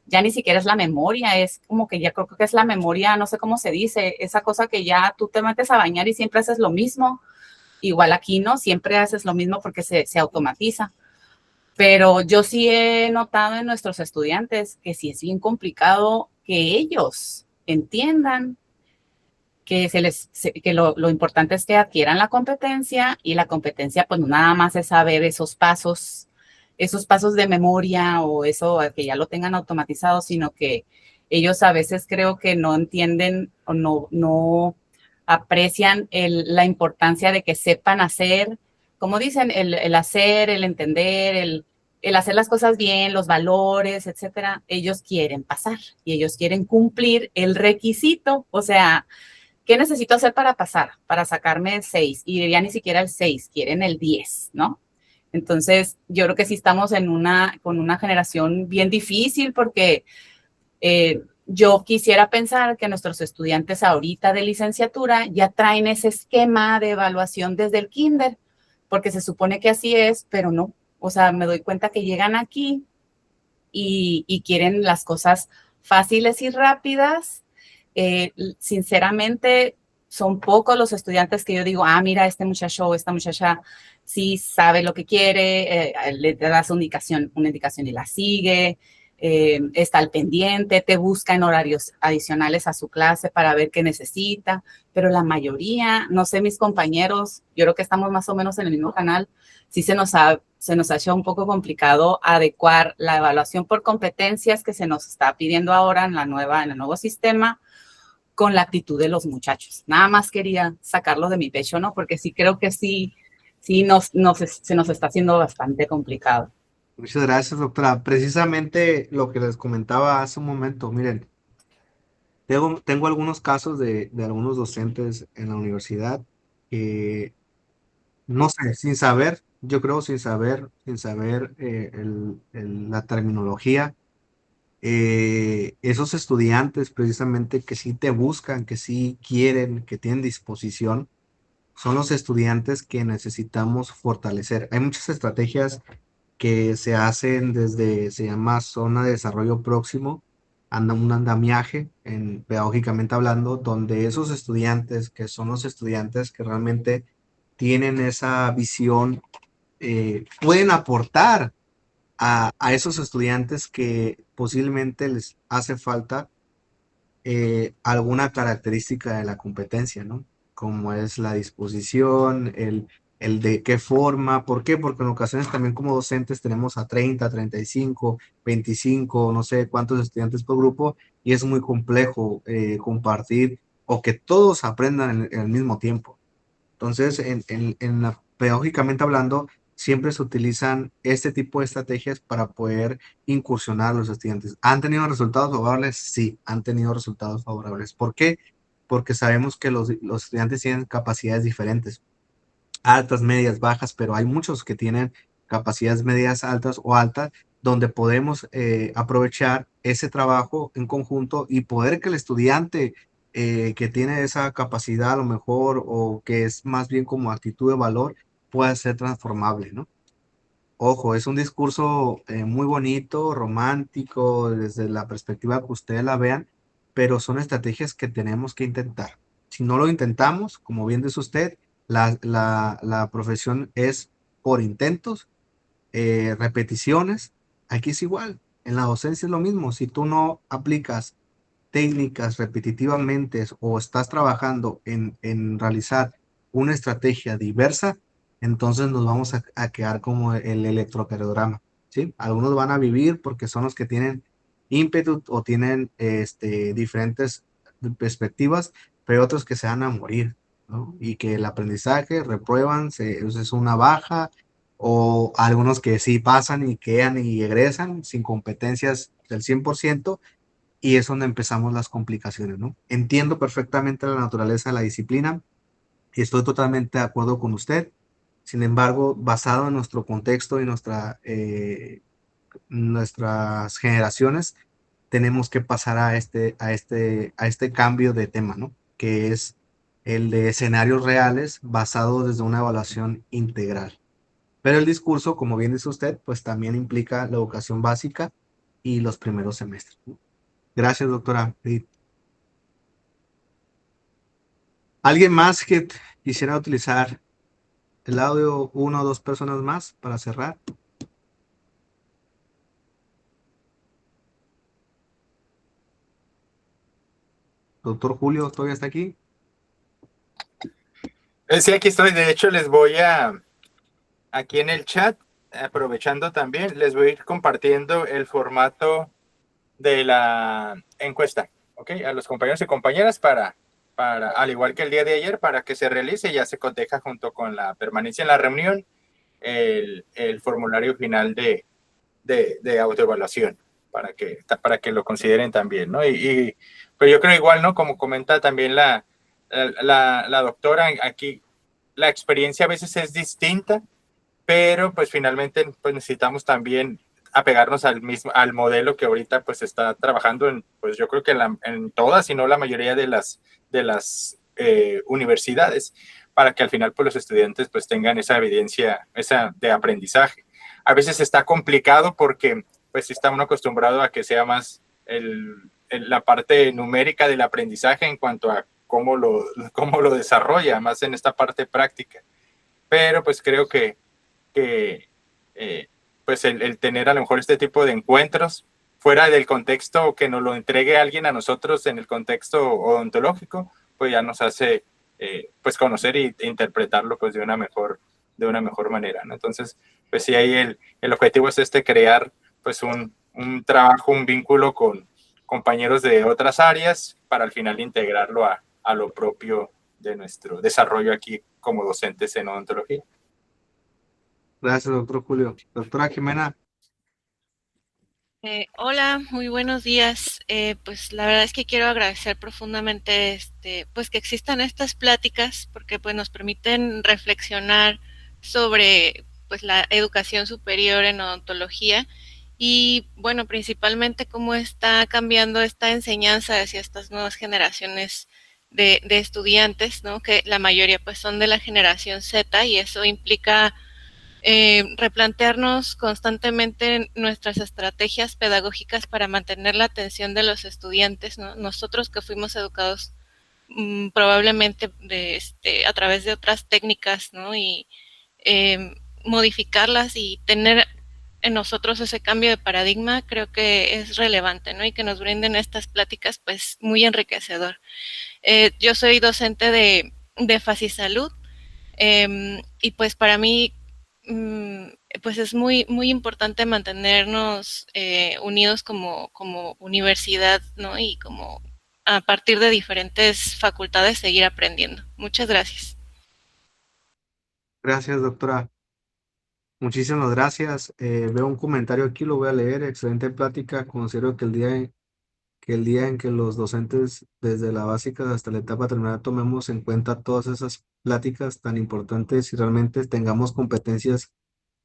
Speaker 3: ya ni siquiera es la memoria, es como que ya creo que es la memoria, no sé cómo se dice, esa cosa que ya tú te metes a bañar y siempre haces lo mismo, igual aquí, ¿no? Siempre haces lo mismo porque se automatiza. Pero yo sí he notado en nuestros estudiantes que sí es bien complicado que ellos entiendan que lo importante es que adquieran la competencia y la competencia pues no nada más es saber esos pasos de memoria o eso que ya lo tengan automatizado, sino que ellos a veces creo que no entienden o no aprecian la importancia de que sepan hacer, como dicen, el hacer, el entender, el hacer las cosas bien, los valores, etcétera. Ellos quieren pasar y ellos quieren cumplir el requisito, o sea, ¿qué necesito hacer para pasar? Para sacarme el 6 y ya ni siquiera el 6, quieren el 10, ¿no? Entonces, yo creo que sí estamos con una generación bien difícil porque yo quisiera pensar que nuestros estudiantes ahorita de licenciatura ya traen ese esquema de evaluación desde el kinder, porque se supone que así es, pero no. O sea, me doy cuenta que llegan aquí y quieren las cosas fáciles y rápidas. Sinceramente, son pocos los estudiantes que yo digo, mira, este muchacho o esta muchacha sí sabe lo que quiere, le das una indicación y la sigue, está al pendiente, te busca en horarios adicionales a su clase para ver qué necesita, pero la mayoría, no sé, mis compañeros, yo creo que estamos más o menos en el mismo canal, sí se nos ha hecho un poco complicado adecuar la evaluación por competencias que se nos está pidiendo ahora en el nuevo sistema con la actitud de los muchachos. Nada más quería sacarlo de mi pecho, ¿no? Porque sí creo que sí se nos está haciendo bastante complicado.
Speaker 2: Muchas gracias, doctora. Precisamente lo que les comentaba hace un momento, miren, tengo algunos casos de algunos docentes en la universidad que, no sé, sin saber, yo creo sin saber la terminología, esos estudiantes precisamente que sí te buscan, que sí quieren, que tienen disposición, son los estudiantes que necesitamos fortalecer. Hay muchas estrategias que se hacen se llama zona de desarrollo próximo, un andamiaje, pedagógicamente hablando, donde esos estudiantes, que son los estudiantes que realmente tienen esa visión, pueden aportar a esos estudiantes que posiblemente les hace falta alguna característica de la competencia, ¿no? Como es la disposición, el de qué forma, ¿por qué? Porque en ocasiones también como docentes tenemos a 30, 35, 25, no sé cuántos estudiantes por grupo, y es muy complejo compartir o que todos aprendan en el mismo tiempo. Entonces, pedagógicamente hablando, siempre se utilizan este tipo de estrategias para poder incursionar a los estudiantes. ¿Han tenido resultados favorables? Sí, han tenido resultados favorables. ¿Por qué? Porque sabemos que los estudiantes tienen capacidades diferentes, altas, medias, bajas, pero hay muchos que tienen capacidades medias, altas o altas, donde podemos aprovechar ese trabajo en conjunto y poder que el estudiante que tiene esa capacidad a lo mejor o que es más bien como actitud de valor pueda ser transformable, ¿no? Ojo, es un discurso muy bonito, romántico, desde la perspectiva que ustedes la vean, pero son estrategias que tenemos que intentar. Si no lo intentamos, como bien dice usted, la profesión es por intentos, repeticiones. Aquí es igual, en la docencia es lo mismo. Si tú no aplicas técnicas repetitivamente o estás trabajando en realizar una estrategia diversa, entonces nos vamos a quedar como el electrocardiograma, ¿sí? Algunos van a vivir porque son los que tienen ímpetu o tienen diferentes perspectivas, pero otros que se van a morir, ¿no? Y que el aprendizaje reprueban, es una baja, o algunos que sí pasan y quedan y egresan sin competencias del 100%, y es donde empezamos las complicaciones, ¿no? Entiendo perfectamente la naturaleza de la disciplina y estoy totalmente de acuerdo con usted. Sin embargo, basado en nuestro contexto y nuestras generaciones, tenemos que pasar a este cambio de tema, ¿no? Que es el de escenarios reales basados desde una evaluación integral. Pero el discurso, como bien dice usted, pues también implica la educación básica y los primeros semestres, ¿no? Gracias, doctora. ¿Alguien más que quisiera utilizar el audio? ¿Una o dos personas más para cerrar? Doctor Julio, ¿todavía está aquí?
Speaker 4: Sí, aquí estoy. De hecho, les voy aquí en el chat, aprovechando también, les voy a ir compartiendo el formato de la encuesta, ¿ok? A los compañeros y compañeras al igual que el día de ayer, para que se realice, ya se coteja junto con la permanencia en la reunión, el formulario final de autoevaluación, para que lo consideren también, ¿no? Pero yo creo igual, ¿no? Como comenta también la doctora, aquí la experiencia a veces es distinta, pero pues finalmente pues necesitamos también apegarnos al modelo que ahorita pues está trabajando pues yo creo que en todas, si no la mayoría de las universidades, para que al final pues los estudiantes pues tengan esa evidencia, esa de aprendizaje. A veces está complicado porque pues está uno acostumbrado a que sea más la parte numérica del aprendizaje en cuanto a cómo lo desarrolla, más en esta parte práctica. Pero pues creo que pues el tener a lo mejor este tipo de encuentros fuera del contexto, que nos lo entregue alguien a nosotros en el contexto odontológico, pues ya nos hace pues conocer e interpretarlo pues de una mejor manera, ¿no? Entonces, pues sí, ahí el objetivo es crear pues un trabajo, un vínculo con compañeros de otras áreas para al final integrarlo a lo propio de nuestro desarrollo aquí como docentes en odontología.
Speaker 2: Gracias, doctor Julio. Doctora Jimena.
Speaker 5: Hola, muy buenos días. Pues la verdad es que quiero agradecer profundamente pues que existan estas pláticas porque pues nos permiten reflexionar sobre pues la educación superior en odontología y bueno, principalmente cómo está cambiando esta enseñanza hacia estas nuevas generaciones de estudiantes, ¿no? Que la mayoría pues son de la generación Z y eso implica replantearnos constantemente nuestras estrategias pedagógicas para mantener la atención de los estudiantes, ¿no? Nosotros que fuimos educados probablemente a través de otras técnicas, ¿no? Y modificarlas y tener en nosotros ese cambio de paradigma creo que es relevante, ¿no? Y que nos brinden estas pláticas pues muy enriquecedor. Yo soy docente de Facisalud y pues para mí pues es muy, muy importante mantenernos unidos como universidad, ¿no? Y como a partir de diferentes facultades seguir aprendiendo. Muchas gracias.
Speaker 2: Gracias, doctora. Muchísimas gracias. Veo un comentario aquí, lo voy a leer. Excelente plática. Considero que el día en que los docentes, desde la básica hasta la etapa terminal, tomemos en cuenta todas esas pláticas tan importantes y realmente tengamos competencias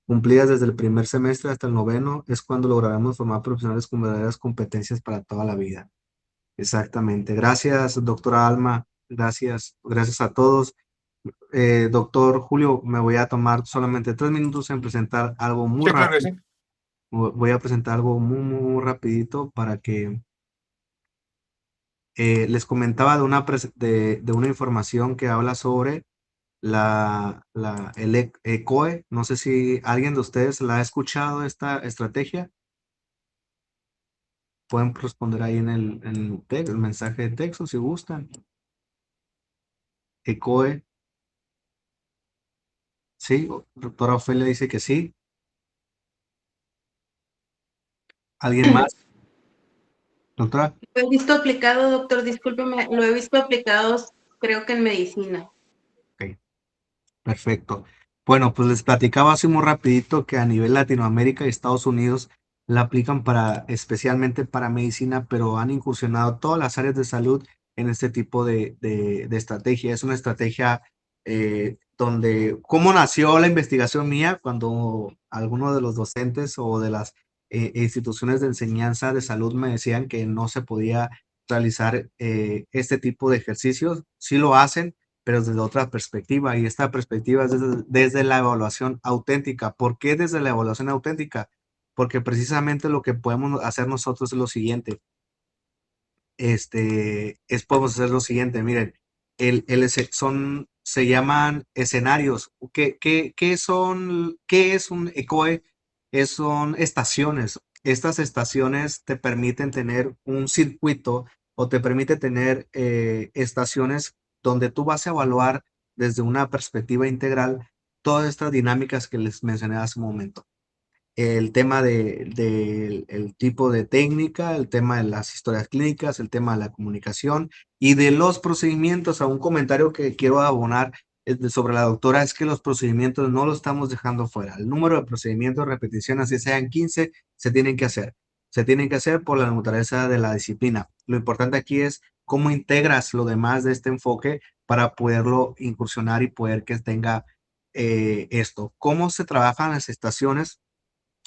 Speaker 2: cumplidas desde el primer semestre hasta el noveno, es cuando lograremos formar profesionales con verdaderas competencias para toda la vida. Exactamente. Gracias, doctora Alma. Gracias a todos. Doctor Julio, me voy a tomar solamente 3 minutos en presentar algo muy
Speaker 4: Sí, claro que
Speaker 2: rápido.
Speaker 4: sí.
Speaker 2: Voy a presentar algo muy, muy, muy rapidito para que les comentaba de una información que habla sobre el ECOE. No sé si alguien de ustedes la ha escuchado esta estrategia. Pueden responder ahí en el mensaje de texto si gustan. ECOE, sí. Doctora Ofelia dice que sí. ¿Alguien más? Doctora.
Speaker 6: Lo he visto aplicado, doctor, discúlpeme, lo he visto aplicado, creo que en medicina.
Speaker 2: Ok, perfecto. Bueno, pues les platicaba así muy rapidito que a nivel Latinoamérica y Estados Unidos la aplican especialmente para medicina, pero han incursionado todas las áreas de salud en este tipo de estrategia. Es una estrategia ¿cómo nació la investigación mía? Cuando alguno de los docentes o de las instituciones de enseñanza de salud me decían que no se podía realizar este tipo de ejercicios. Sí lo hacen, pero desde otra perspectiva, y esta perspectiva es desde la evaluación auténtica. ¿Por qué desde la evaluación auténtica? Porque precisamente lo que podemos hacer nosotros es lo siguiente. Podemos hacer lo siguiente, miren, se llaman escenarios. ¿Qué es un ECOE? Son estaciones. Estas estaciones te permiten tener un circuito o te permite tener estaciones donde tú vas a evaluar desde una perspectiva integral todas estas dinámicas que les mencioné hace un momento. El tema el tipo de técnica, el tema de las historias clínicas, el tema de la comunicación y de los procedimientos. A un comentario que quiero abonar sobre la doctora es que los procedimientos no los estamos dejando fuera. El número de procedimientos, repeticiones, así sean 15, se tienen que hacer. Se tienen que hacer por la naturaleza de la disciplina. Lo importante aquí es cómo integras lo demás de este enfoque para poderlo incursionar y poder que tenga esto. ¿Cómo se trabajan las estaciones?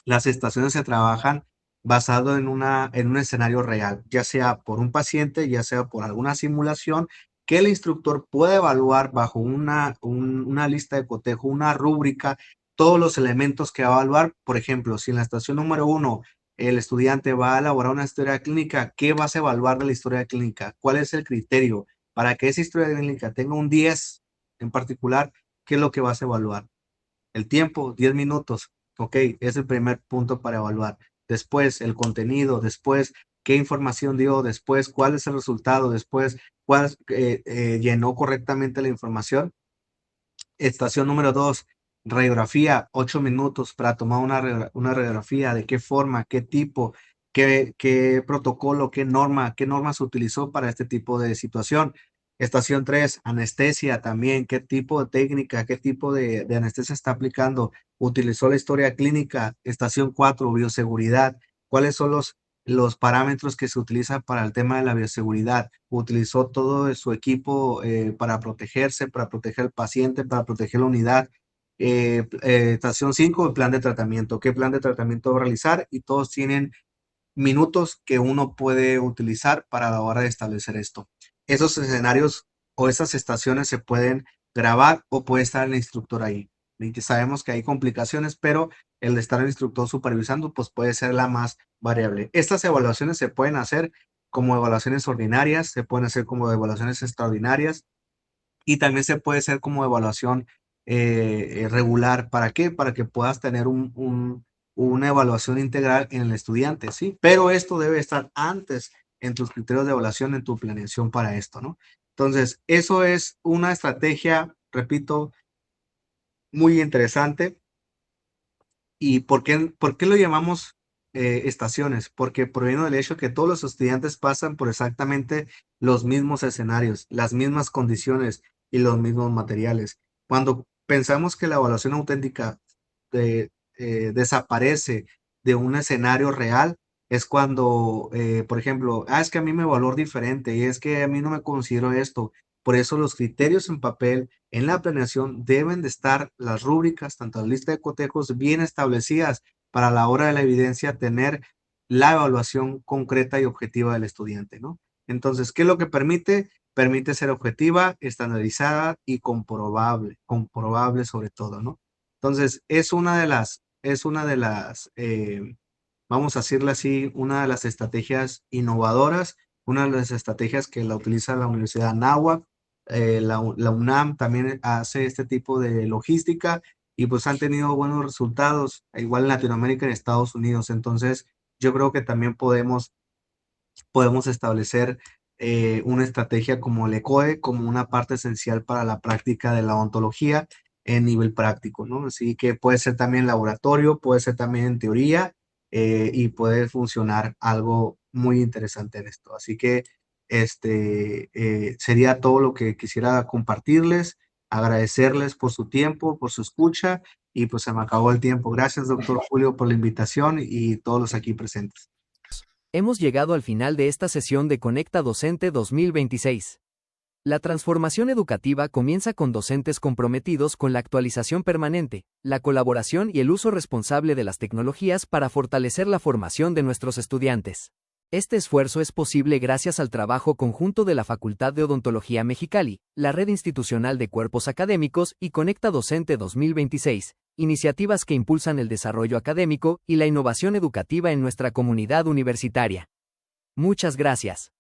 Speaker 2: Las estaciones se trabajan basado en un escenario real, ya sea por un paciente, ya sea por alguna simulación que el instructor puede evaluar bajo una lista de cotejo, una rúbrica, todos los elementos que va a evaluar. Por ejemplo, si en la estación número 1 el estudiante va a elaborar una historia clínica, ¿qué vas a evaluar de la historia clínica? ¿Cuál es el criterio? Para que esa historia clínica tenga un 10 en particular, ¿qué es lo que vas a evaluar? El tiempo, 10 minutos. Ok, es el primer punto para evaluar. Después, el contenido. Después, qué información dio. Después, cuál es el resultado. Después, cuál llenó correctamente la información. Estación número 2, radiografía, 8 minutos para tomar una radiografía. ¿De qué forma? ¿Qué tipo? ¿Qué protocolo? ¿Qué norma se utilizó para este tipo de situación? Estación 3, anestesia también. ¿Qué tipo de técnica? ¿Qué tipo de anestesia está aplicando? ¿Utilizó la historia clínica? Estación 4, bioseguridad. ¿Cuáles son los parámetros que se utilizan para el tema de la bioseguridad? Utilizó todo su equipo para protegerse, para proteger al paciente, para proteger la unidad. Estación 5, el plan de tratamiento. ¿Qué plan de tratamiento va a realizar? Y todos tienen minutos que uno puede utilizar para la hora de establecer esto. Esos escenarios o esas estaciones se pueden grabar o puede estar el instructor ahí. Y que sabemos que hay complicaciones, pero el de estar el instructor supervisando pues puede ser la más variable. Estas evaluaciones se pueden hacer como evaluaciones ordinarias, se pueden hacer como evaluaciones extraordinarias y también se puede hacer como evaluación regular. ¿Para qué? Para que puedas tener una evaluación integral en el estudiante, ¿sí? Pero esto debe estar antes en tus criterios de evaluación, en tu planeación para esto, ¿no? Entonces, eso es una estrategia, repito, muy interesante. ¿Y por qué lo llamamos estaciones? Porque proviene del hecho que todos los estudiantes pasan por exactamente los mismos escenarios, las mismas condiciones y los mismos materiales. Cuando pensamos que la evaluación auténtica desaparece de un escenario real, es cuando, por ejemplo, es que a mí me valor diferente y es que a mí no me considero esto. Por eso los criterios en papel en la planeación deben de estar las rúbricas, tanto la lista de cotejos bien establecidas para la hora de la evidencia tener la evaluación concreta y objetiva del estudiante, ¿no? Entonces, ¿qué es lo que permite? Permite ser objetiva, estandarizada y comprobable sobre todo, ¿no? Entonces, vamos a decirle así, una de las estrategias innovadoras, una de las estrategias que la utiliza la Universidad Anáhuac, la UNAM también hace este tipo de logística y pues han tenido buenos resultados, igual en Latinoamérica y en Estados Unidos. Entonces, yo creo que también podemos establecer una estrategia como el ECOE, como una parte esencial para la práctica de la odontología en nivel práctico, ¿no? Así que puede ser también laboratorio, puede ser también en teoría y puede funcionar algo muy interesante en esto. Así que sería todo lo que quisiera compartirles, agradecerles por su tiempo, por su escucha y pues se me acabó el tiempo. Gracias, doctor Julio, por la invitación y todos los aquí presentes.
Speaker 1: Hemos llegado al final de esta sesión de Conecta Docente 2026. La transformación educativa comienza con docentes comprometidos con la actualización permanente, la colaboración y el uso responsable de las tecnologías para fortalecer la formación de nuestros estudiantes. Este esfuerzo es posible gracias al trabajo conjunto de la Facultad de Odontología Mexicali, la Red Institucional de Cuerpos Académicos y Conecta Docente 2026, iniciativas que impulsan el desarrollo académico y la innovación educativa en nuestra comunidad universitaria. Muchas gracias.